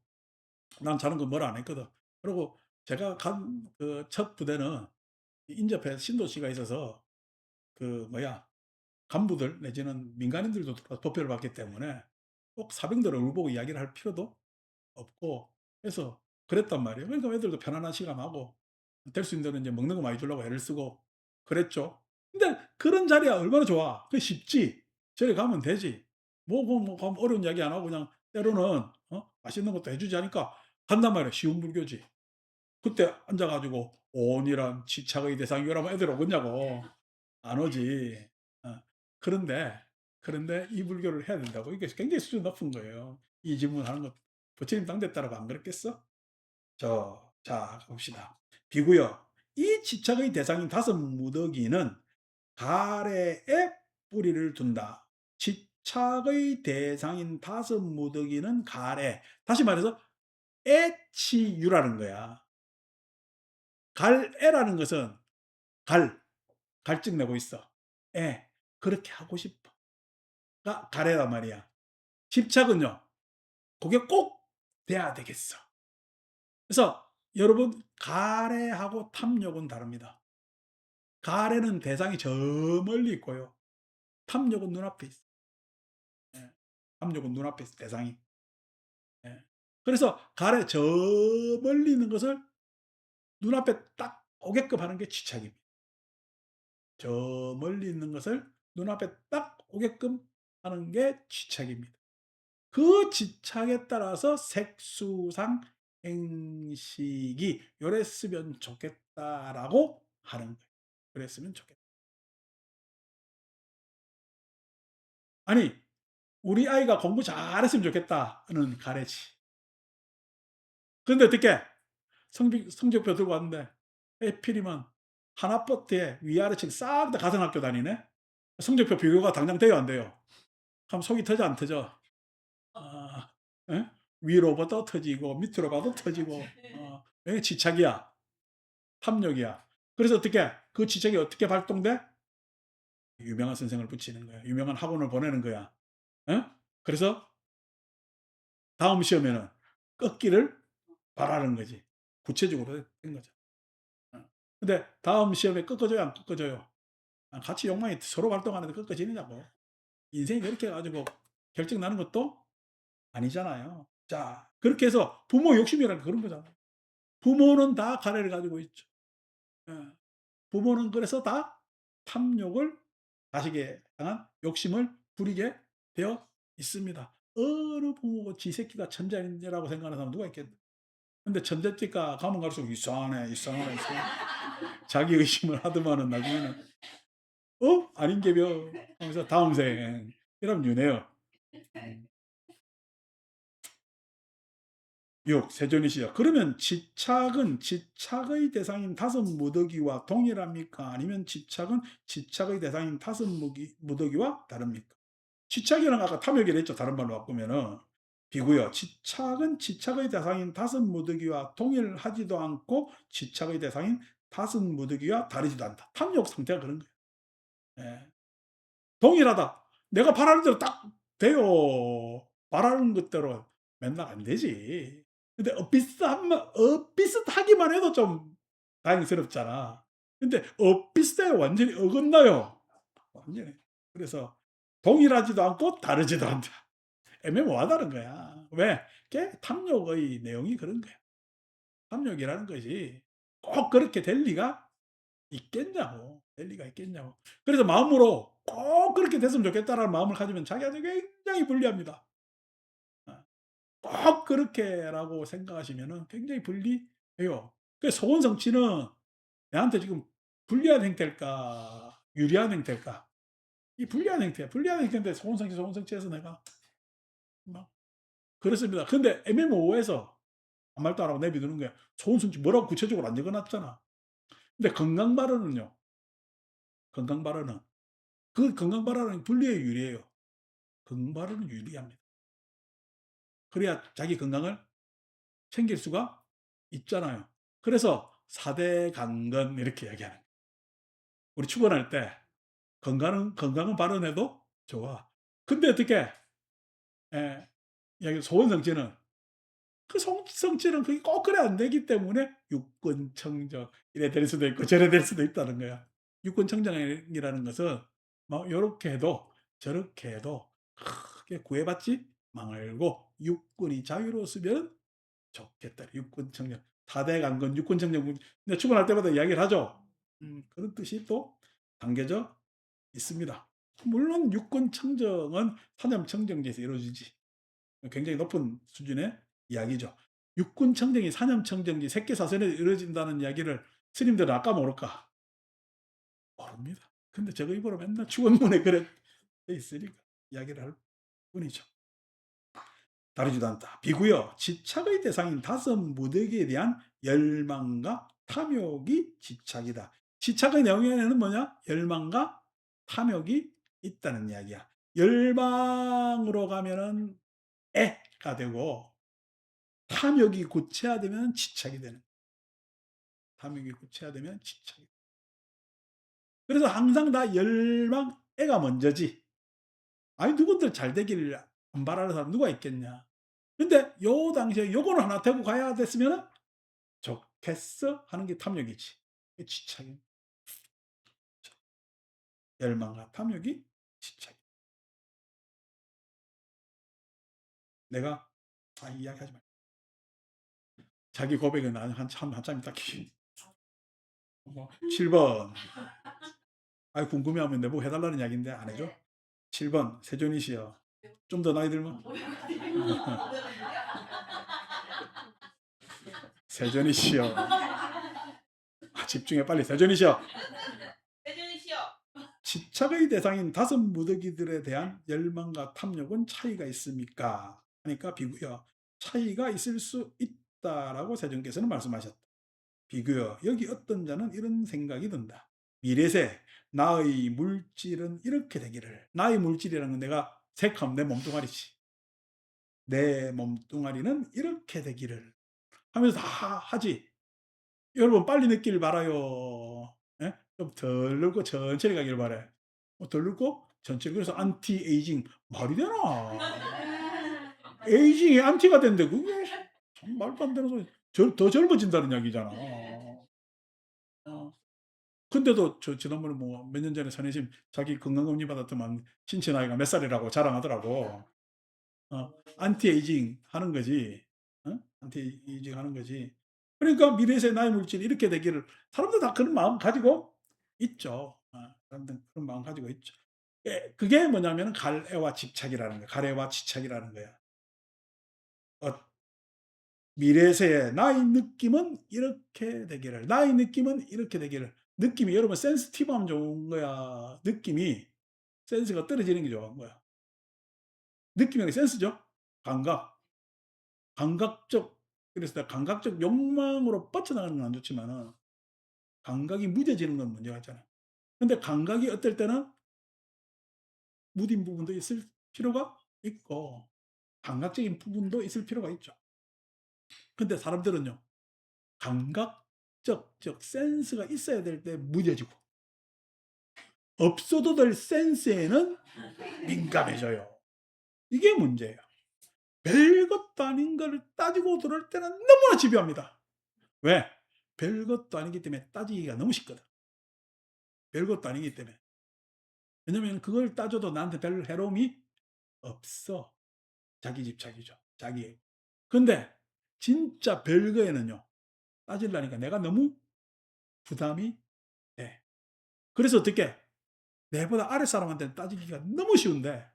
난 자는 거 뭐라 안 했거든. 그리고 제가 간 그 첫 부대는 인접해 신도시가 있어서 그 뭐야 간부들 내지는 민간인들도 도표를 받기 때문에 꼭 사병들 얼굴 보고 이야기를 할 필요도 없고 해서 그랬단 말이에요. 그러니까 애들도 편안한 시간하고 될 수 있는 대로 이제 먹는 거 많이 주려고 애를 쓰고 그랬죠. 근데 그런 자리야 얼마나 좋아. 그 쉽지. 저리 가면 되지. 뭐 가면 어려운 이야기 안 하고 그냥 때로는 맛있는 것도 해 주지 하니까 간단 말이야. 쉬운 불교지. 그때 앉아 가지고 "온이란 지착의 대상이라면 애들 오겠냐고. 안 오지. 어. 그런데, 그런데 이 불교를 해야 된다고. 이게 굉장히 수준 높은 거예요. 이 질문하는 것. 부처님 당대 따라고 안 그랬겠어? 자, 봅시다. 비구요. 이 지척의 대상인 다섯 무더기는 가래에 뿌리를 둔다. 지척의 대상인 다섯 무더기는 가래. 다시 말해서 애치유라는 거야. 갈애라는 것은 갈증 내고 있어. 애. 그렇게 하고 싶어. 가 가래란 말이야. 집착은요. 그게 꼭 돼야 되겠어. 그래서 여러분 가래하고 탐욕은 다릅니다. 가래는 대상이 저 멀리 있고요. 탐욕은 눈앞에 있어. 예. 탐욕은 눈앞에 있어 대상이. 예. 그래서 가래 저 멀리 있는 것을 눈앞에 딱 오게끔 하는 게 집착입니다. 저 멀리 있는 것을 눈앞에 딱 오게끔 하는 게 집착입니다. 그 집착에 따라서 색수상 행식이 요랬으면 좋겠다라고 하는 거예요. 그랬으면 좋겠다. 아니, 우리 아이가 공부 잘했으면 좋겠다는 가래지. 그런데 어떻게 성적표 들고 왔는데 하필이면 하나버트에 위아래층 싹 다 가상학교 다니네? 성적표 비교가 당장 돼요, 안 돼요? 그럼 속이 터져, 안 터져? 아, 예? 위로 봐도 터지고 밑으로 봐도 터지고 이게 집착이야. 탐욕이야. 그래서 어떻게 그 지책이 어떻게 발동돼? 유명한 선생을 붙이는 거야. 유명한 학원을 보내는 거야. 어? 그래서 다음 시험에는 꺾기를 바라는 거지. 구체적으로 된 거죠. 어. 근데 다음 시험에 꺾어줘요, 안 꺾어줘요? 같이 욕망이 서로 발동하는데 꺾어지느냐고. 인생이 그렇게 해가지고 결정 나는 것도 아니잖아요. 자, 그렇게 해서 부모 욕심이라는 그런 거잖아요. 부모는 다 가래를 가지고 있죠. 예. 부모는 그래서 다 탐욕을 자식에 향한 욕심을 부리게 되어 있습니다. 어느 부모가 지 새끼가 천재라고 생각하는 사람 누가 있겠나? 근데 천재띠가 가면 갈수록 이상하네, 이상하네, 이상하네. 자기 의심을 하더만은 나중에는 아닌 게벼 하면서 다음 생 이러면 윤회요. 음. 6. 세존이시여. 그러면 집착은 집착의 대상인 다섯 무더기와 동일합니까? 아니면 집착은 집착의 대상인 다섯 무더기와 다릅니까? 집착이랑 아까 탐욕이라 했죠. 다른 말로 바꾸면은. 비고요. 집착은 집착의 대상인 다섯 무더기와 동일하지도 않고 집착의 대상인 다섯 무더기와 다르지도 않다. 탐욕 상태가 그런 거예요. 예. 동일하다. 내가 바라는 대로 딱 돼요. 바라는 것대로 맨날 안 되지. 근데 엇비슷하기만 해도 좀 다행스럽잖아. 근데 엇비슷해 완전히 어긋나요. 완전히. 그래서 동일하지도 않고 다르지도 않다. 애매모호하다는 거야. 왜? 그게 탐욕의 내용이 그런 거야. 탐욕이라는 것이 꼭 그렇게 될 리가 있겠냐고. 될 리가 있겠냐고. 그래서 마음으로 꼭 그렇게 됐으면 좋겠다라는 마음을 가지면 자기한테 굉장히 불리합니다. 어. 꼭 그렇게라고 생각하시면은 굉장히 불리해요. 그 소원 성취는 내한테 지금 불리한 행태일까? 유리한 행태일까? 이 불리한 행태야. 불리한 행태인데 소원 성취, 소원 성취해서 내가 막 그렇습니다. 근데 애매모호해서 아무 말도 안 하고 내비두는 거야. 소원 성취 뭐라고 구체적으로 안 적어 놨잖아. 근데 건강 발언은요. 건강 발언은 그 건강 발언은 불리에 유리해요. 건강 발언은 유리합니다. 그래야 자기 건강을 챙길 수가 있잖아요. 그래서 4대 강건 이렇게 이야기하는 거예요. 우리 축원할 때 건강은 발언해도 좋아. 근데 어떻게 여기 소원성취는 그 성취는 그게 꼭 그래 안 되기 때문에 육군청정 이래 될 수도 있고 저래 될 수도 있다는 거야. 육군청정이라는 것은 뭐 요렇게 해도 저렇게 해도 크게 구애받지 말고 육군이 자유로웠으면 좋겠다. 육군청정. 4대 강건 육군청정. 근데 출근할 때마다 이야기를 하죠. 그런 뜻이 또 담겨져 있습니다. 물론 육군청정은 사념청정제에서 이루어지지. 굉장히 높은 수준의 이야기죠. 육군청정이 사념청정지 새끼사슬에 이루어진다는 이야기를 스님들은 아까 모를까? 모릅니다. 근데 저거 입으로 맨날 축원문에 그래 돼 있으니까 이야기를 할 뿐이죠. 다르지도 않다. 비구요. 집착의 대상인 다섯 무더기에 대한 열망과 탐욕이 집착이다. 집착의 내용에는 뭐냐? 열망과 탐욕이 있다는 이야기야. 열망으로 가면은 애가 되고 탐욕이 구체화되면 집착이 되는. 탐욕이 구체화되면 집착이. 그래서 항상 다 열망, 애가 먼저지. 아니 누구들 잘 되기를 안 바라는 사람 누가 있겠냐. 근데 요 당시에 요거는 하나 되고 가야 됐으면 좋겠어 하는 게 탐욕이지. 집착이. 열망과 탐욕이 집착. 내가 이야기하지 말. 자기 고백은 한참 딱 7번. 궁금해하면 내보고 해달라는 이야기인데 안 해줘? 7번 세존이 씨요. 좀 더 나이 들면 세존이 씨요. 집중해 빨리. 세존이 씨요. 집착의 대상인 다섯 무더기들에 대한 열망과 탐욕은 차이가 있습니까? 하니까 비구요. 차이가 있을 수 있다라고 세존께서는 말씀하셨다. 비구요. 여기 어떤 자는 이런 생각이 든다. 미래세 나의 물질은 이렇게 되기를. 나의 물질이라는 건 내가 색함 내 몸뚱아리지. 내 몸뚱아리는 이렇게 되기를 하면서 다 하지. 여러분 빨리 늦기를 바라요. 예? 좀 덜 늙고 천천히 가길 바래. 덜 늙고 천천히. 그래서 안티 에이징 말이 되나? 에이징이 안티가 된대. 그게 참 말도 안 되는 소리. 더 젊어진다는 이야기잖아. 근데도 지난번에 뭐 몇 년 전에 선혜심 자기 건강검진 받았더만 신체 나이가 몇 살이라고 자랑하더라고. 안티에이징 하는 거지. 안티에이징 하는 거지. 그러니까 미래세 나의 물질이 이렇게 되기를 사람들 다 그런 마음 가지고 있죠. 사람들 그런 마음 가지고 있죠. 그게 뭐냐면 갈애와 집착이라는 거야. 갈애와 집착이라는 거야. 미래세의 나의 느낌은 이렇게 되기를. 나의 느낌은 이렇게 되기를. 느낌이 여러분 센스티브하면 좋은 거야. 느낌이 센스가 떨어지는 게 좋은 거야. 느낌이 센스죠. 감각. 감각적 그래서 감각적 욕망으로 뻗쳐나가는 건 안 좋지만은 감각이 무뎌지는 건 문제가 있잖아. 근데 감각이 어떨 때는 무딘 부분도 있을 필요가 있고 감각적인 부분도 있을 필요가 있죠. 근데 사람들은요. 감각적 즉 센스가 있어야 될 때 무뎌지고 없어도 될 센스에는 민감해져요. 이게 문제예요. 별것도 아닌 걸 따지고 들을 때는 너무나 집요합니다. 왜? 별것도 아니기 때문에 따지기가 너무 쉽거든. 별것도 아니기 때문에. 왜냐면 그걸 따져도 나한테 별 해로움이 없어. 자기 집착이죠. 자기. 근데 진짜 별거에는요. 따지려니까 내가 너무 부담이 돼. 그래서 어떻게 내보다 아랫사람한테는 따지기가 너무 쉬운데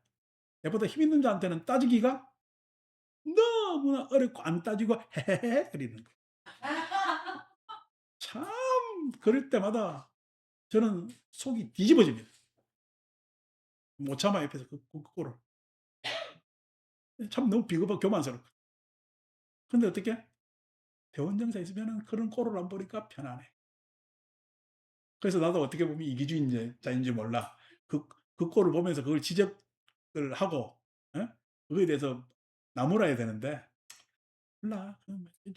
내보다 힘 있는 자한테는 따지기가 너무나 어렵고 안 따지고 헤헤헤 그리는 거예요. 참 그럴 때마다 저는 속이 뒤집어집니다. 못 참아 옆에서 그 꼴을. 참 너무 비겁하고 교만스럽고. 근데 어떻게? 대원정사 있으면 그런 꼴을 안 보니까 편안해. 그래서 나도 어떻게 보면 이기주의자인지 몰라. 그 꼴을 보면서 그걸 지적을 하고, 에? 그거에 대해서 나무라야 되는데 몰라.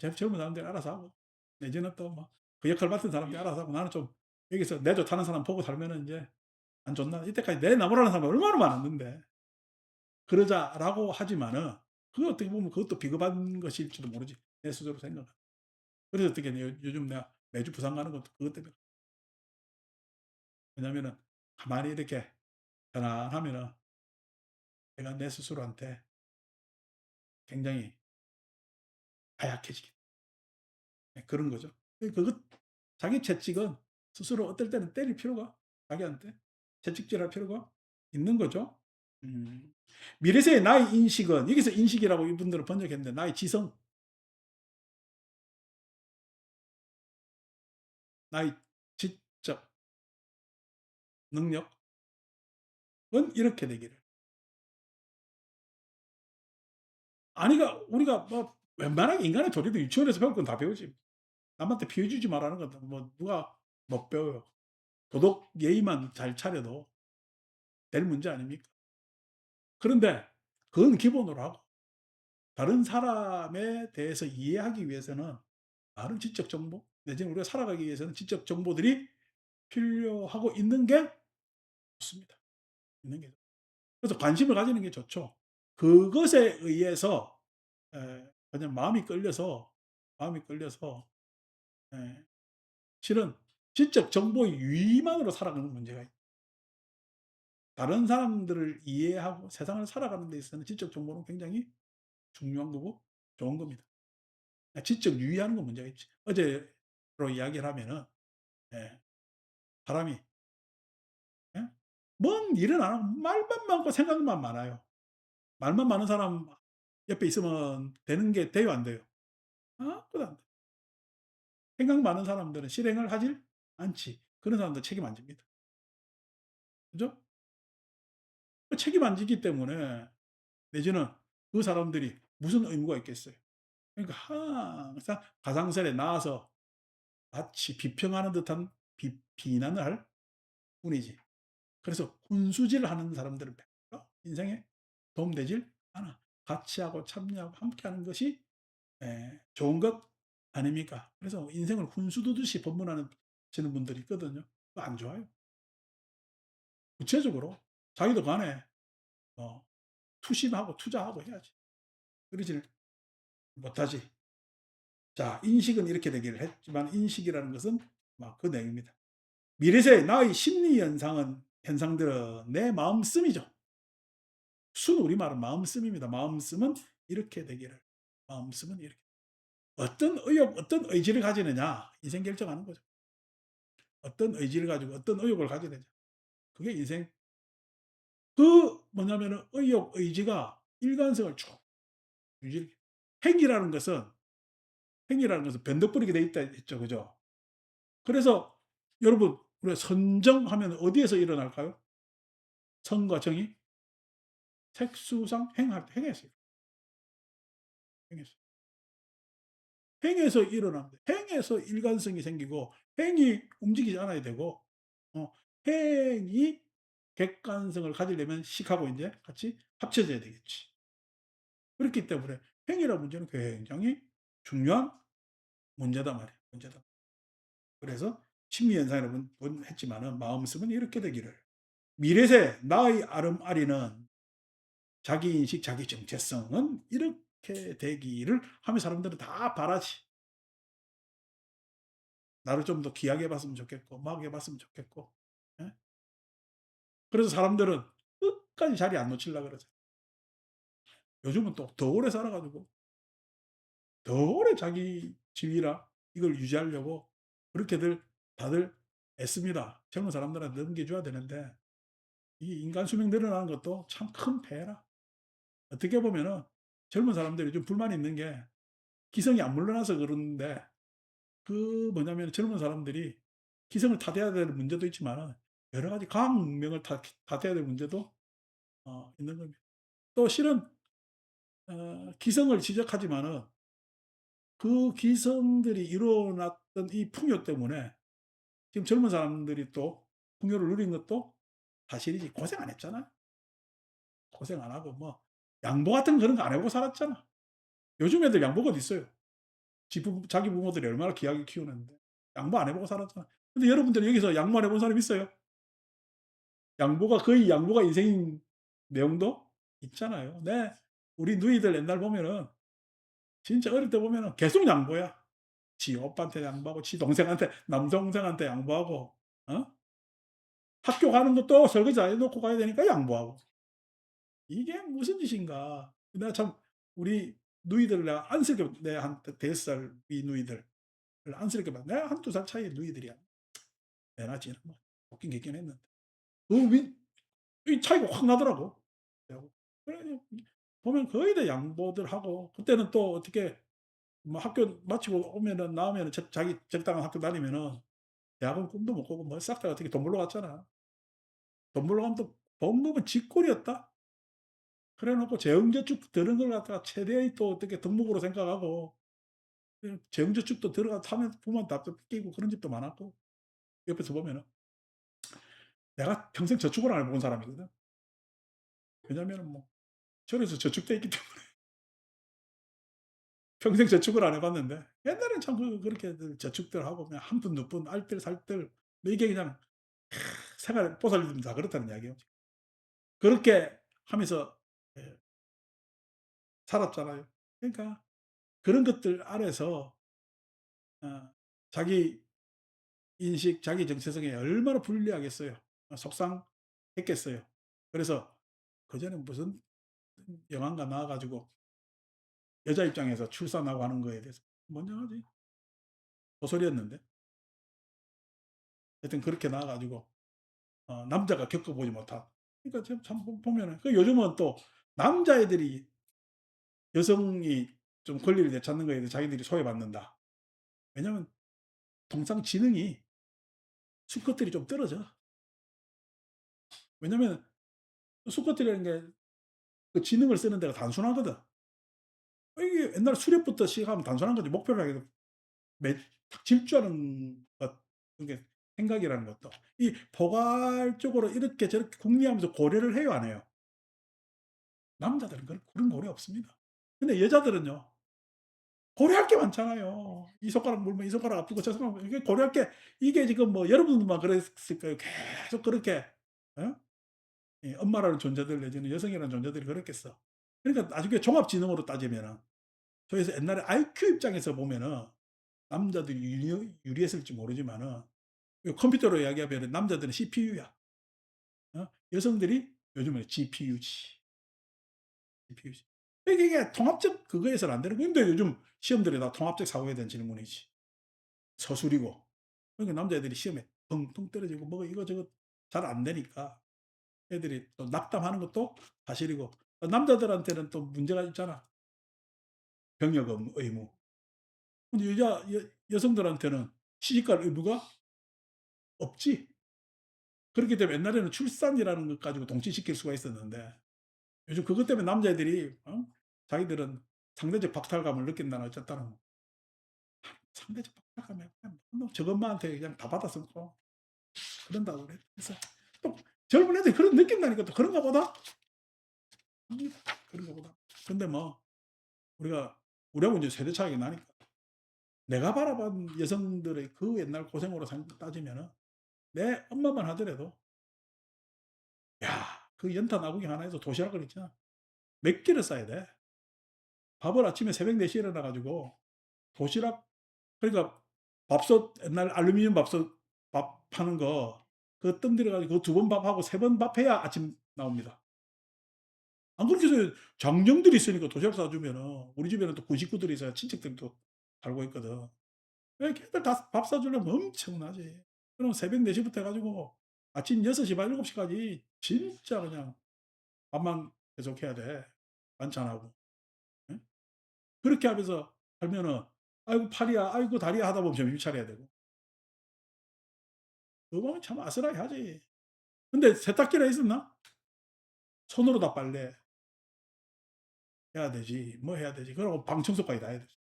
젊은 사람들이 알아서 하고 내지는 또 뭐 그 역할 맡은 사람들이 알아서 하고 나는 좀 여기서 내 좋다는 사람 보고 살면은 인제 '안 좋나?' 이때까지 내 나무라는 사람이 얼마나 많았는데. 그러자라고 하지만은 그게 어떻게 보면 그것도 비겁한 것일지도 모르지. 내 스스로 생각하면. 그래서 어떻게 요즘 내가 매주 부산 가는 것도 그것 때문에. 왜냐면은 가만히 이렇게 편안하면은 내가 내 스스로한테 굉장히 가약해지게 예 그런 거죠. 그것 자기 채찍은 스스로 어떨 때는 때릴 필요가 자기한테 채찍질할 필요가 있는 거죠. 음. 미래세의 나의 인식은 여기서 인식이라고 이분들은 번역했는데 나의 지성, 나의 지적 능력은 이렇게 되기를. 아니 그러니까 우리가 뭐 웬만하게 인간의 도리도 유치원에서 배울 건 다 배우지. 남한테 피해 주지 말라는 건 뭐 누가 못 배워요. 도덕 예의만 잘 차려도 될 문제 아닙니까? 그런데 그건 기본으로 하고 다른 사람에 대해서 이해하기 위해서는 많은 지적 정보 내지는 우리가 살아가기 위해서는 지적 정보들이 필요하고 있는 게 좋습니다. 있는 게 그래서 관심을 가지는 게 좋죠. 그것에 의해서 그냥 마음이 끌려서 예 실은 지적 정보의 유의만으로 살아가는 문제가 다른 사람들을 이해하고 세상을 살아가는 데 있어서는 지적 정보는 굉장히 중요한 거고 좋은 겁니다. 지적 유의하는 건 문제가 있지. 어제로 이야기를 하면은 예 사람이 예? 뭔 일은 안 하고 말만 많고 생각만 많아요. 말만 많은 사람 옆에 있으면 되는 게 돼요, 안 돼요? 아무것도 안 돼. 생각 많은 사람들은 실행을 하질 않지. 그런 사람들 책임 안 집니다. 그죠? 그 책임 안 지기 때문에 내지는 그 사람들이 무슨 의무가 있겠어요. 그러니까 항상 가상설에 나와서 마치 비평하는 듯한 비난을 할 뿐이지. 그래서 훈수질을 하는 사람들은 별로 인생에 도움되질 않아. 같이 하고 참여하고 함께하는 것이 좋은 것 아닙니까? 그래서 인생을 훈수두듯이 법문하는 시는 분들이 있거든요. 그거 안 좋아요. 구체적으로 자기도 간에 어 투심하고 투자하고 해야지. 그러지를 못하지. 자, 인식은 이렇게 되기를 했지만 인식이라는 것은 막 그 내용입니다. 미래세 나의 심리 현상들은 내 마음씀이죠. 순 우리말은 마음씀입니다. 마음씀은 이렇게 되기를. 마음씀은 이렇게. 어떤 의욕, 어떤 의지를 가지느냐 인생 결정하는 거죠. 어떤 의지를 가지고 어떤 의욕을 가지느냐. 그게 인생 그 뭐냐면은 의욕, 의지가 일관성을 쭉 유지 행위라는 것은 행위라는 것은 변덕부리게 돼 있다 했죠. 그죠? 그래서 여러분 우리가 선정하면 어디에서 일어날까요? 선과 정이 색수상 행할 때 행해서 행해서 행해서 일어납니다. 행해서 일관성이 생기고 행이 움직이지 않아야 되고 어 행이 객관성을 가지려면 식하고 인제 같이 합쳐져야 되겠지. 그렇기 때문에 행위라는 문제는 굉장히 중요한 문제다 말이에요. 문제다. 그래서 심리 현상이라고 했지만은 마음씀은 이렇게 되기를. 미래세 나의 아름아리는 자기 인식, 자기 정체성은 이렇게 되기를 하면 사람들은 다 바라지. 나를 좀 더 귀하게 봤으면 좋겠고, 막하게 봤으면 좋겠고. 예? 그래서 사람들은 끝까지 자리 안 놓치려고 그러죠. 요즘은 또 더 오래 살아가지고 더 오래 자기 지위라 이걸 유지하려고 그렇게들 다들 애씁니다. 젊은 사람들한테 넘겨줘야 되는데 이 인간 수명 늘어나는 것도 참 큰 폐해라. 어떻게 보면은 젊은 사람들이 좀 불만이 있는 게 기성이 안 물러나서 그러는데 그 뭐냐면 젊은 사람들이 기성을 탓해야 될 문제도 있지만은 여러 가지 과학 문명을 탓해야 될 문제도 있는 겁니다. 또 실은 기성을 지적하지만은 그 기성들이 일어났던 이 풍요 때문에 지금 젊은 사람들이 또 풍요를 누린 것도 사실이지 고생 안 했잖아. 고생 안 하고 뭐 양보 같은 그런 거 안 해 보고 살았잖아. 요즘 애들 양보가 어디 있어요. 자기 부모들이 얼마나 귀하게 키우는데 양보 안 해 보고 살았잖아. 근데 여러분들 여기서 양보 안 해본 사람 있어요? 양보가 거의 양보가 인생인 내용도 있잖아요. 네. 우리 누이들 옛날 보면은 진짜 어릴 때 보면은 계속 양보야. 지 오빠한테 양보하고 지 동생한테 남동생한테 양보하고 어? 학교 가는 것도 설거지 안 해 놓고 가야 되니까 양보하고. 이게 무슨 짓인가. 내가 참 우리 누이들 내가 안쓰럽게 내 한 5살 위 누이들 안쓰럽게 봐. 내가 한두 살 차이의 누이들이야. 내나 지나 뭐 좋긴 좋긴 했는데. 그 위 이 차이가 확 나더라고. 그래 보면 거의 다 양보들 하고 그때는 또 어떻게 뭐 학교 마치고 오면은 나오면은 자기 적당한 학교 다니면은 대학은 꿈도 못 꾸고 뭐 싹 다 어떻게 돈 벌러 갔잖아. 돈 벌러 가면 또 법무부 직골이었다. 그래 놓고 재형저축 드는 걸 갖다가 최대의 또 어떻게 덕목으로 생각하고 재형저축도 들어가 타면 부모한테 다 뺏기고 그런 집도 많았고 옆에서 보면은 내가 평생 저축을 안 해본 사람이거든. 왜냐면은 뭐 절에서 저축돼 있기 때문에 평생 저축을 안 해 봤는데 옛날엔 참 그렇게들 저축들 하고 그냥 한 푼 두 푼 알뜰살뜰 뭐 이게 그냥 생활 보살림이 다 그렇다는 이야기예요. 그렇게 하면서 예 살았잖아요. 그러니까 그런 것들 아래서 자기 인식, 자기 정체성에 얼마나 불리하겠어요. 속상했겠어요. 그래서 그전에 무슨 영화인가 나와 가지고 여자 입장에서 출산하고 하는 거에 대해서 뭔 영화지? 소설이었는데 하여튼 그렇게 나와 가지고 남자가 겪어보지 못한 그러니까 참 보면은 요즘은 또 남자애들이 여성이 좀 권리를 되찾는 거에 대해서 자기들이 소외받는다. 왜냐하면 통상 지능이 수컷들이 좀 떨어져. 왜냐하면 수컷들이라는 게 그 지능을 쓰는 데가 단순하거든. 이게 옛날 수렵부터 시작하면 단순한 거지. 목표를 하게 매 딱 질주하는 것 그게 생각이라는 것도 이 포괄적으로 이렇게 저렇게 궁리하면서 고려를 해요, 안 해요? 남자들은 그런 고려 없습니다. 근데 여자들은요. 고려할 게 많잖아요. 이 손가락 물면 이 손가락 아프고 저 손가락 이게 고려할 게 이게 지금 뭐 여러분들만 그랬을 거예요. 계속 그렇게 어? 이 엄마라는 존재들 내지는 여성이라는 존재들이 그랬겠어. 그러니까 나중에 종합지능으로 따지면은 그래서 옛날에 IQ 입장에서 보면은 남자들이 유리했을지 모르지만은 컴퓨터로 이야기하면 남자들은 CPU야. 여성들이 요즘은 GPU지. GPU지. 이게 통합적 그거에서는 안 되는 거예요. 근데 요즘 시험들이 다 통합적 사고에 대한 질문이지. 서술이고. 그러니까 남자애들이 시험에 텅텅 떨어지고 뭐 이거저거 잘 안 되니까 애들이 또 낙담하는 것도 사실이고 남자들한테는 또 문제가 있잖아. 병역 의무. 근데 여성들한테는 시집갈 의무가 없지. 그렇기 때문에 옛날에는 출산이라는 것 가지고 동치시킬 수가 있었는데 요즘 그것 때문에 남자애들이 자기들은 상대적 박탈감을 느낀다는 어쨌다는 상대적 박탈감이 그냥 뭐 저것만한테 그냥 다 받아 쓰고 그런다고 그래. 그래서 또 젊은 애들이 그런 느낀다니까 또 그런가 보다. 그런가 보다. 근데 뭐 우리가 우리하고 이제 세대 차이가 나니까 내가 바라본 여성들의 그 옛날 고생으로 따지면은 내 엄마만 하더라도 야 그 연탄 아구기 하나에서 도시락을 있잖아. 몇 끼를 싸야 돼. 밥을 아침에 새벽 4 시에 일어나 가지고 도시락 그러니까 밥솥 옛날 알루미늄 밥솥 밥 하는 거 그거 뜸 들여 가지고 그 2번 밥하고 3번 밥해야 아침 나옵니다. 안 그렇게 해서 장정들이 있으니까 도시락 싸주면은 우리 집에는 또 군식구들이 있어야 친척들도 살고 있거든. 예 걔들 다 밥 사주려면 엄청나지. 그럼 새벽 4 시부터 해 가지고 아침 6시 반 7 시까지 진짜 그냥 밥만 계속해야 돼, 반찬하고. 예? 그렇게 하면서 살면은 '아이고 팔이야. 아이고 다리야.' 하다 보면 정신 차려야 되고. 그거 보면 참 아슬아슬하지. 근데 세탁기나 있었나? 손으로 다 빨래 해야 되지. 뭐 해야 되지. 그러고 방 청소까지 다 해야 되지.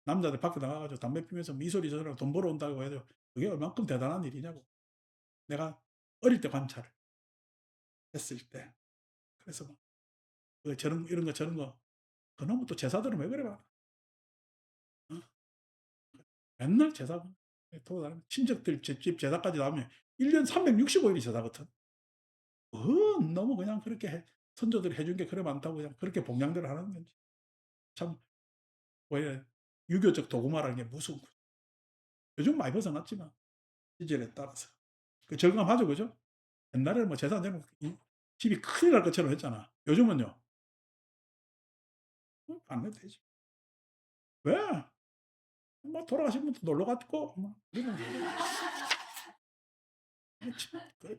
남자들 밖에 나가 가지고 담배 피우면서 이소리 저소리 돈 벌어온다고 해도 그게 얼만큼 대단한 일이냐고. 내가 어릴 때 관찰을 했을 때. 그래서 뭐 저런 이런 거 저런 거 그놈은 또 제사들은 왜 그래 봐. 어? 맨날 제사 도달하면 친척들 집 제사까지 나오면 1년 365 일이 제사거든. 너무 그냥 그렇게 선조들이 해준 게 그래 많다고 그냥 그렇게 봉양대로 하는 건지. 참 왜 유교적 도구마라는 게 무슨 요즘 많이 벗어났지만 시절에 따라서 그 절감하죠, 그죠? 옛날에는 뭐 제사 안 되면 집이 큰일 날 것처럼 했잖아. 요즘은요, 안 해도 되지. 왜? 뭐 돌아가신 분도 놀러 갔고, 뭐, 이러면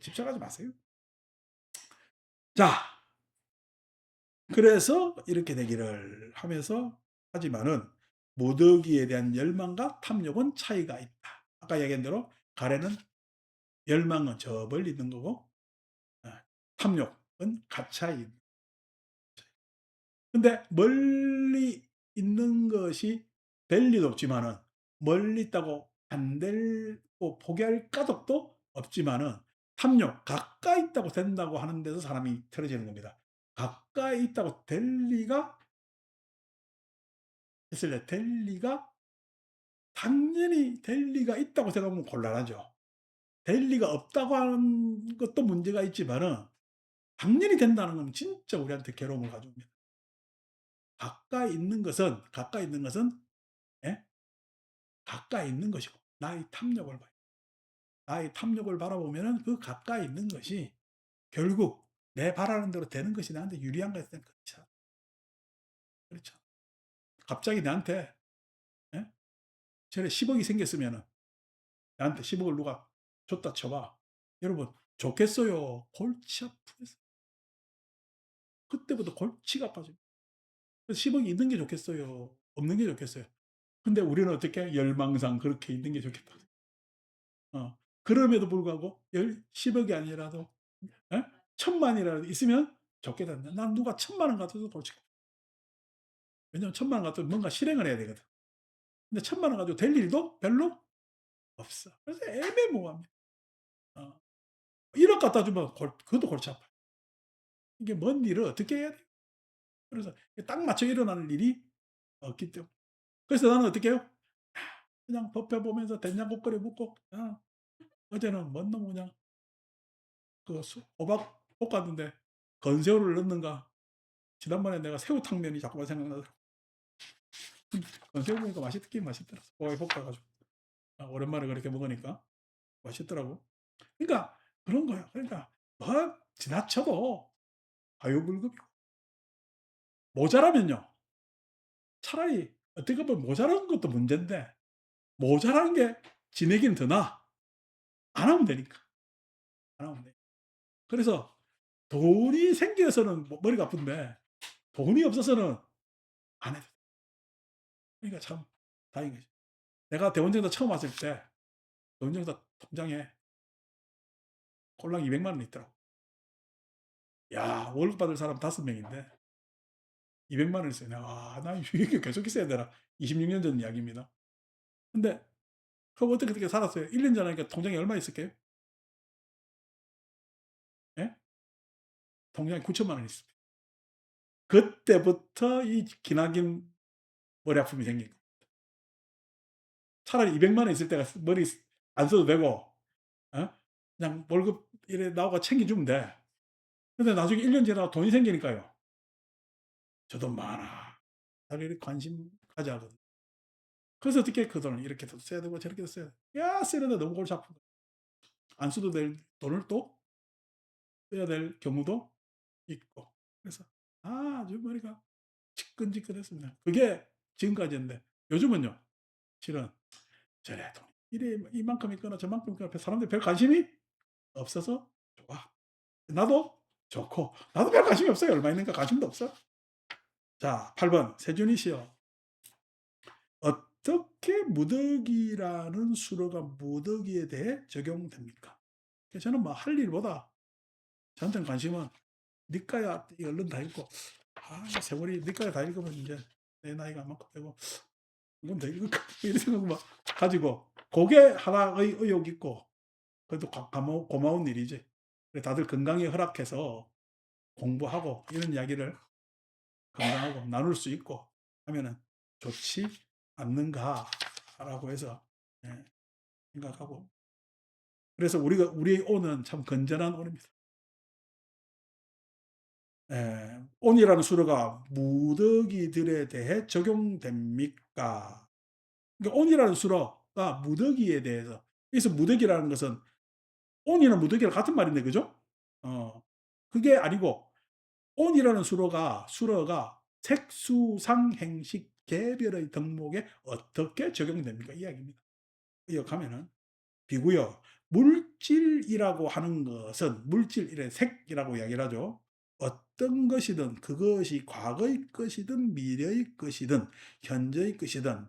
집착하지 마세요. 자, 그래서 이렇게 되기를 하면서 하지만은 모더기에 대한 열망과 탐욕은 차이가 있다. 아까 얘기한 대로 가래는 열망은 저 멀리 있는 거고, 아, 탐욕은 가차에 있는. 근데 멀리 있는 것이 될 리도 없지만은 멀리 있다고 안 되고 포기할 까닭도 없지만은 탐욕 가까이 있다고 된다고 하는 데서 사람이 틀어지는 겁니다. 가까이 있다고 될 리가 있을 때 될 리가 당연히 될 리가 있다고 생각하면 곤란하죠. 될 리가 없다고 하는 것도 문제가 있지만은 당연히 된다는 건 진짜 우리한테 괴로움을 가져옵니다. 가까이 있는 것은 예? 가까이 있는 것이고 나의 탐욕을 바라보면은 그 가까이 있는 것이 결국 내 바라는 대로 되는 것이 나한테 유리한 것이 그렇죠. 그렇죠. 갑자기 나한테 예? 전에 10억이 생겼으면은 나한테 10억을 누가 줬다 쳐봐. 여러분 좋겠어요? 골치 아프겠어요. 그때부터 골치가 아파져요. 10억이 있는 게 좋겠어요? 없는 게 좋겠어요? 근데 우리는 어떻게 열망상 그렇게 있는 게 좋겠다. 그럼에도 불구하고 10억이 아니라도 예? 1,000만이라도 있으면 좋겠다. 난 누가 1,000만 원 가져도 골치가 아파. 왜냐면 1,000만 원 가지고 뭔가 실행을 해야 되거든. 근데 1,000만 원 가지고 될 일도 별로 없어. 그래서 애매모호합니다. 어. 1억 갖다 주면 그것도 골치 아파요. 이게 뭔 일을 어떻게 해야 돼? 그래서 딱 맞춰 일어나는 일이 없기 때문에. 그래서 나는 어떻게 해요? 그냥 법회 보면서 된장국거리 묻고, 어제는 뭔 놈 그냥 그 호박 볶았는데 건새우를 넣는가? 지난번에 내가 새우탕면이 자꾸만 생각나더라고. 건새우 보니까 맛있긴 맛있더라. 호박에 볶아가지고. 오랜만에 그렇게 먹으니까 맛있더라고. 그러니까 그런 거야. 그러니까 뭐 지나쳐도 과유불급이고 모자라면요. 차라리 어떻게 보면 모자란 것도 문제인데 모자란 게 지내기는 더 나아. 안 하면 되니까. 안 하면 돼. 그래서 돈이 생겨서는 머리가 아픈데 돈이 없어서는 안 해도 돼. 그러니까 참 다행인 거지. 내가 대원정사 처음 왔을 때 대원정사 통장에 꼴랑 200만 원 있더라고. 야, 월급 받을 사람 5명인데 200만 원 있어요. 나 이게 계속 있어야 되나? 26년 전 이야기입니다. 근데 그럼 어떻게 살았어요? 1년 전이니까 통장에 얼마 있을게요? 예? 통장에 9천만 원 있습니다. 그때부터 이 기나긴 머리 아픔이 생긴 거. 차라리 200만 원 있을 때가 머리 안 써도 되고, 어? 그냥 월급 이래 나오고 챙겨주면 돼. 근데 나중에 1년 지나고 돈이 생기니까요. 저 돈 많아. 나를 이렇게 관심 가져 하거든. 그래서 어떻게 그 돈을 이렇게도 써야 되고 저렇게도 써야 돼. 야, 쓰는데 너무 골치 아픈 거야. 안 써도 될 돈을 또 써야 될 경우도 있고. 그래서 아주 머리가 지끈지끈했습니다. 그게 지금까지인데 요즘은요. 실은 저래 돈 이래 이만큼 있거나 저만큼 있거나 사람들이 별 관심이 없어서 좋아. 나도 좋고 나도 별 관심이 없어요. 얼마 있는가 관심도 없어. 자, 8번 세준이 씨요. 어떻게 무더기라는 수로가 무더기에 대해 적용됩니까? 저는 뭐 할 일보다 저한테는 관심은 니까야 얼른 다 읽고 세월이 니까야 다 읽으면 이제 내 나이가 만큼 되고 이건 더 읽을까 이런 생각 막 가지고 그게 하나의 의욕 있고 그래도 고마운 일이지. 다들 건강이 허락해서 공부하고 이런 이야기를 건강하고 나눌 수 있고 하면은 좋지 않는가라고 해서 예, 생각하고 그래서 우리의 온은 참 건전한 온입니다. 예, 온이라는 수로가 무더기들에 대해 적용됩니까? 그러니까 온이라는 수로가 무더기에 대해서 그래서 무더기라는 것은 온이나 무더기랑 같은 말인데 그죠? 어, 그게 아니고 온이라는 수로가 색수상행식 개별의 덕목에 어떻게 적용됩니까? 이 이야기입니다. 이어가면은 비고요. 물질이라고 하는 것은 물질의 색이라고 이야기를 하죠. 어떤 것이든 그것이 과거의 것이든 미래의 것이든 현재의 것이든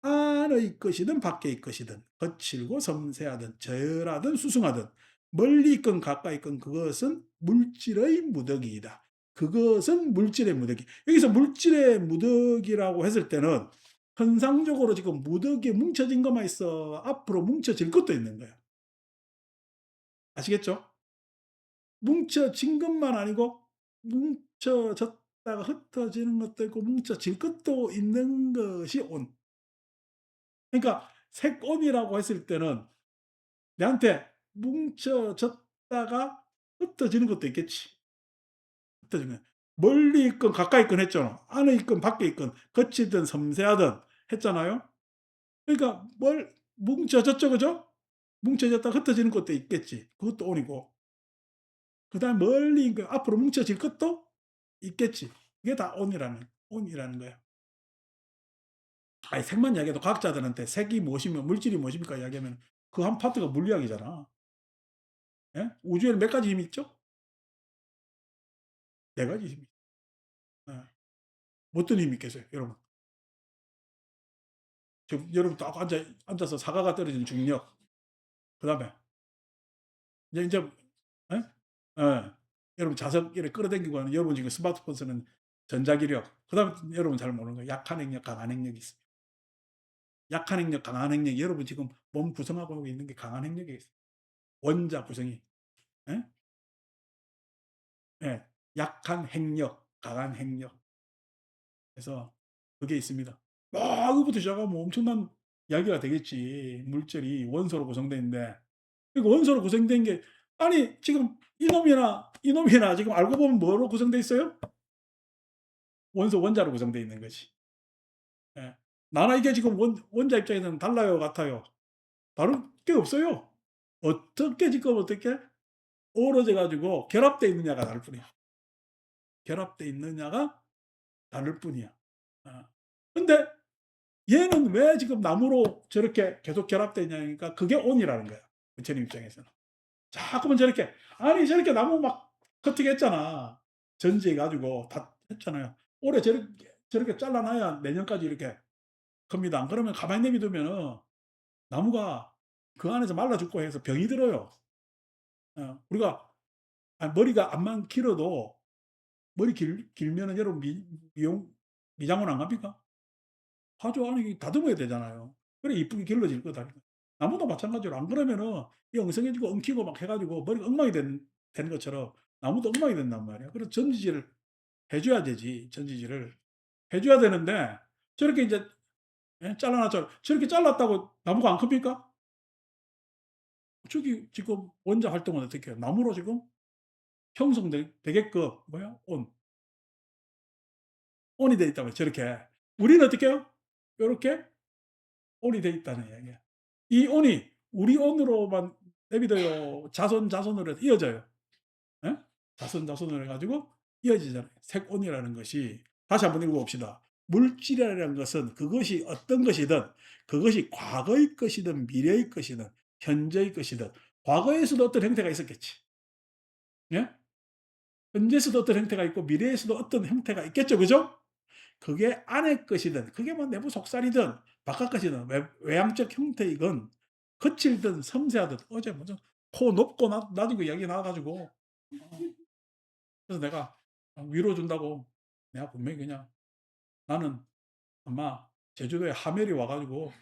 안의 것이든 밖의 것이든 거칠고 섬세하든 저열하든 수승하든 멀리 있건 가까이 있건 그것은 물질의 무더기이다. 그것은 물질의 무더기. 여기서 물질의 무더기라고 했을 때는 현상적으로 지금 무더기에 뭉쳐진 것만 있어 앞으로 뭉쳐질 것도 있는 거예요. 아시겠죠? 뭉쳐진 것만 아니고 뭉쳐졌다가 흩어지는 것도 있고 뭉쳐질 것도 있는 것이 온. 그러니까 색온이라고 했을 때는 내한테 뭉쳐졌다가 흩어지는 것도 있겠지. 흩어지면 멀리 있건 가까이 있건 했잖아. 안에 있건 밖에 있건 거치든 섬세하든 했잖아요. 그러니까 뭘 뭉쳐졌죠, 그죠? 뭉쳐졌다가 흩어지는 것도 있겠지. 그것도 온이고. 그다음 멀리 있건 앞으로 뭉쳐질 것도 있겠지. 이게 다 온이라는 거야. 아니 색만 이야기해도 과학자들한테 색이 무엇이며 물질이 무엇입니까 이야기하면 그 한 파트가 물리학이잖아. 예? 우주에는 몇 가지 힘이 있죠? 네 가지 힘이. 예. 어떤 힘이 있겠어요, 여러분? 지금 여러분 딱 앉아서 사과가 떨어지는 중력. 그다음에 이제 예? 예. 여러분 자석 이렇게 끌어당기고 하는 여러분 지금 스마트폰 쓰는 전자기력. 그다음에 여러분 잘 모르는 거 약한 행력, 강한 행력이 있습니다. 약한 행력, 강한 행력. 여러분 지금 몸 구성하고 있는 게 강한 행력이 있어요. 원자 구성이. 예? 예. 약한 행력, 강한 행력. 그래서 그게 있습니다. 그거부터 시작하면 엄청난 이야기가 되겠지. 물질이 원소로 구성되어 있는데. 그러니까 원소로 구성된 게, 아니, 지금 이놈이나 지금 알고 보면 뭐로 구성되어 있어요? 원자로 구성되어 있는 거지. 예. 나나 이게 지금 원자 입장에서는 달라요, 같아요? 다를 게 없어요. 어떻게 어우러져 가지고 결합되어 있느냐가 다를 뿐이야. 결합되어 있느냐가 다를 뿐이야. 어. 근데 얘는 왜 지금 나무로 저렇게 계속 결합되어 있냐니까 그게 온이라는 거야. 부처님 입장에서는. 자꾸만 저렇게 나무 막 커팅 했잖아. 전지해가지고 다 했잖아요. 올해 저렇게 잘라놔야 내년까지 이렇게 큽니다. 안 그러면 가만히 내비두면은 나무가 그 안에서 말라 죽고 해서 병이 들어요. 우리가 머리가 암만 길어도 머리 길면은 여러분 미장원 안 갑니까? 하죠. 아니, 다듬어야 되잖아요. 그래, 이쁘게 길러질 거다. 나무도 마찬가지로. 안 그러면은, 이 엉성해지고 엉키고 막 해가지고 머리가 엉망이 되는 것처럼 나무도 엉망이 된단 말이야. 그래서 전지질을 해줘야 되지, 전지질을. 해줘야 되는데, 저렇게 이제, 예? 잘라놨죠. 저렇게 잘랐다고 나무가 안 큽니까? 저기 지금 원자 활동은 어떻게 해요? 나무로 지금 형성되게끔, 온이 돼 있다고요. 저렇게. 우리는 어떻게 해요? 요렇게 온이 돼 있다는 이야기야. 이 온이 우리 온으로만 내비둬요. 자손으로 해서 이어져요. 예? 자손으로 해가지고 이어지잖아요. 색온이라는 것이 다시 한번 읽어봅시다. 물질이라는 것은 그것이 어떤 것이든 그것이 과거의 것이든 미래의 것이든 현재의 것이든 과거에서도 어떤 형태가 있었겠지. 예? 현재에서도 어떤 형태가 있고 미래에서도 어떤 형태가 있겠죠. 그죠? 그게 안의 것이든 그게 뭐 내부 속살이든 바깥 것이든 외향적 형태이건 거칠든 섬세하든 어제 뭐죠? 코 높고 낮은 이야기 나와가지고 그래서 내가 위로 준다고 내가 분명히 그냥 나는 아마 제주도에 하멜이 와가지고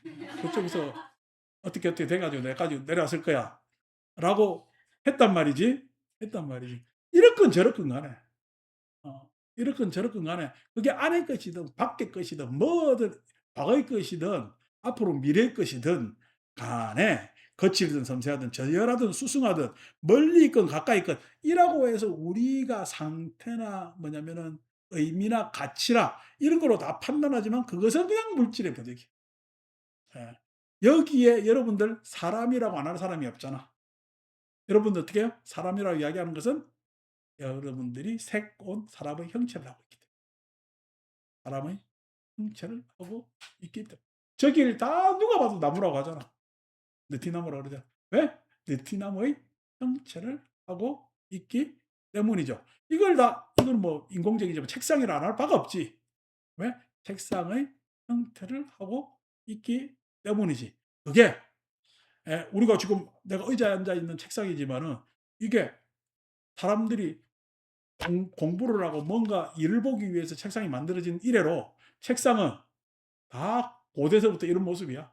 그쪽에서 어떻게 돼가지고 내까지 내려왔을 거야 라고 했단 말이지. 이렇건 저렇건 간에 이렇건 저렇건 간에 그게 안의 것이든 밖의 것이든 뭐든 과거의 것이든 앞으로 미래의 것이든 간에 거칠든 섬세하든 저열하든 수승하든 멀리 있건 가까이 있건 이라고 해서 우리가 상태나 뭐냐면은 의미나 가치나 이런 걸로 다 판단하지만 그것은 그냥 물질의 부득이. 예. 여기에 여러분들 사람이라고 안 하는 사람이 없잖아. 여러분들 어떻게 해요? 사람이라고 이야기하는 것은 여러분들이 색온 사람의 형체를 하고 있기 때문에. 사람의 형체를 하고 있기 때문에. 저기를 다 누가 봐도 나무라고 하잖아. 느티나무라고 그러잖아. 왜? 느티나무의 형체를 하고 있기 때문이죠. 이걸 다, 이건 뭐 인공적이지만 책상이라 안 할 바가 없지. 왜? 책상의 형태를 하고 있기 때문이지. 그게 우리가 지금 내가 의자에 앉아 있는 책상이지만은 이게 사람들이 공부를 하고 뭔가 일을 보기 위해서 책상이 만들어진 이래로 책상은 다 고대서부터 이런 모습이야.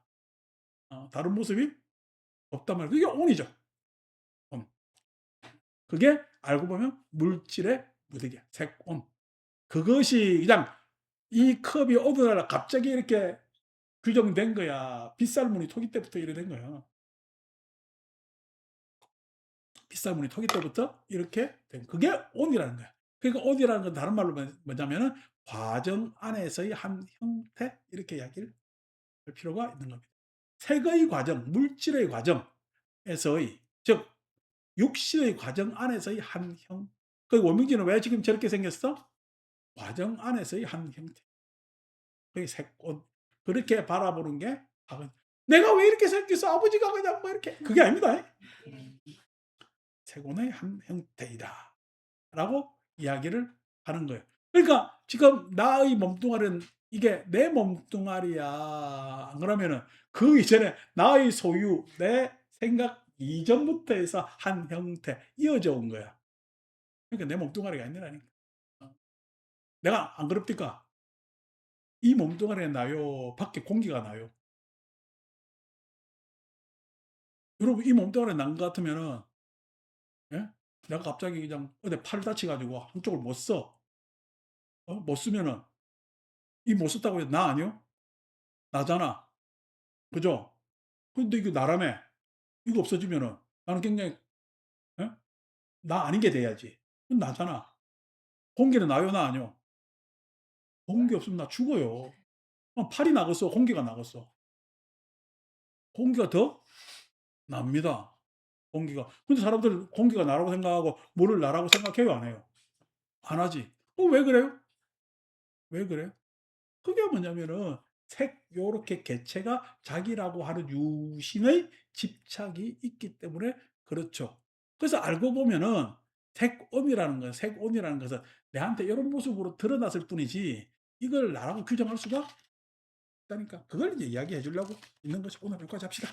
다른 모습이 없단 말이야. 그게 온이죠. 온. 그게 알고 보면 물질의 무대기야. 색온. 그것이 그냥 이 컵이 어느 날 갑자기 이렇게 규정된 거야. 빗살무늬 토기 때부터 이래 된 거야. 빗살무늬 토기 때부터 이렇게 된 그게 온이라는 거야. 그러니까 온이라는 건 다른 말로 뭐냐면은 과정 안에서의 한 형태 이렇게 이야기를 할 필요가 있는 겁니다. 색의 과정, 물질의 과정에서의 즉 육신의 과정 안에서의 한 형. 그 원명지는 왜 지금 저렇게 생겼어? 과정 안에서의 한 형태. 그게 색온. 그렇게 바라보는 게 내가 왜 이렇게 생겼어? 아버지가 그냥 뭐 이렇게 그게 아닙니다. 색온의 한 형태이다. 라고 이야기를 하는 거예요. 그러니까 지금 나의 몸뚱아리는 이게 내 몸뚱아리야. 그러면은 그 이전에 나의 소유, 내 생각 이전부터 해서 한 형태 이어져 온 거야. 그러니까 내 몸뚱아리가 아니라니까. 어. 내가 안 그럽니까? 이 몸뚱아리에 나요. 밖에 공기가 나요. 여러분 이 몸뚱아리에 난 것 같으면은 예? 내가 갑자기 그냥 어디 팔 다쳐가지고 한쪽을 못 써. 못 쓰면은 이 못 썼다고 해서 나 아니요? 나잖아. 그죠? 근데 이거 나라며. 이거 없어지면은 나는 굉장히 예? 나 아닌 게 돼야지. 그건 나잖아. 공기는 나요, 나 아니요? 공기 없으면 나 죽어요. 팔이 나갔어, 공기가 나갔어. 공기가 더 납니다. 공기가. 근데 사람들은 공기가 나라고 생각하고 물을 나라고 생각해요, 안 해요? 안 하지. 왜 그래요? 왜 그래요? 그게 뭐냐면은 요렇게 개체가 자기라고 하는 유심의 집착이 있기 때문에 그렇죠. 그래서 알고 보면은 색온이라는 것은 내한테 이런 모습으로 드러났을 뿐이지 이걸 나라고 규정할 수가 없다니까. 그걸 이제 이야기해 주려고 있는 것이 오늘 여기까지 합시다.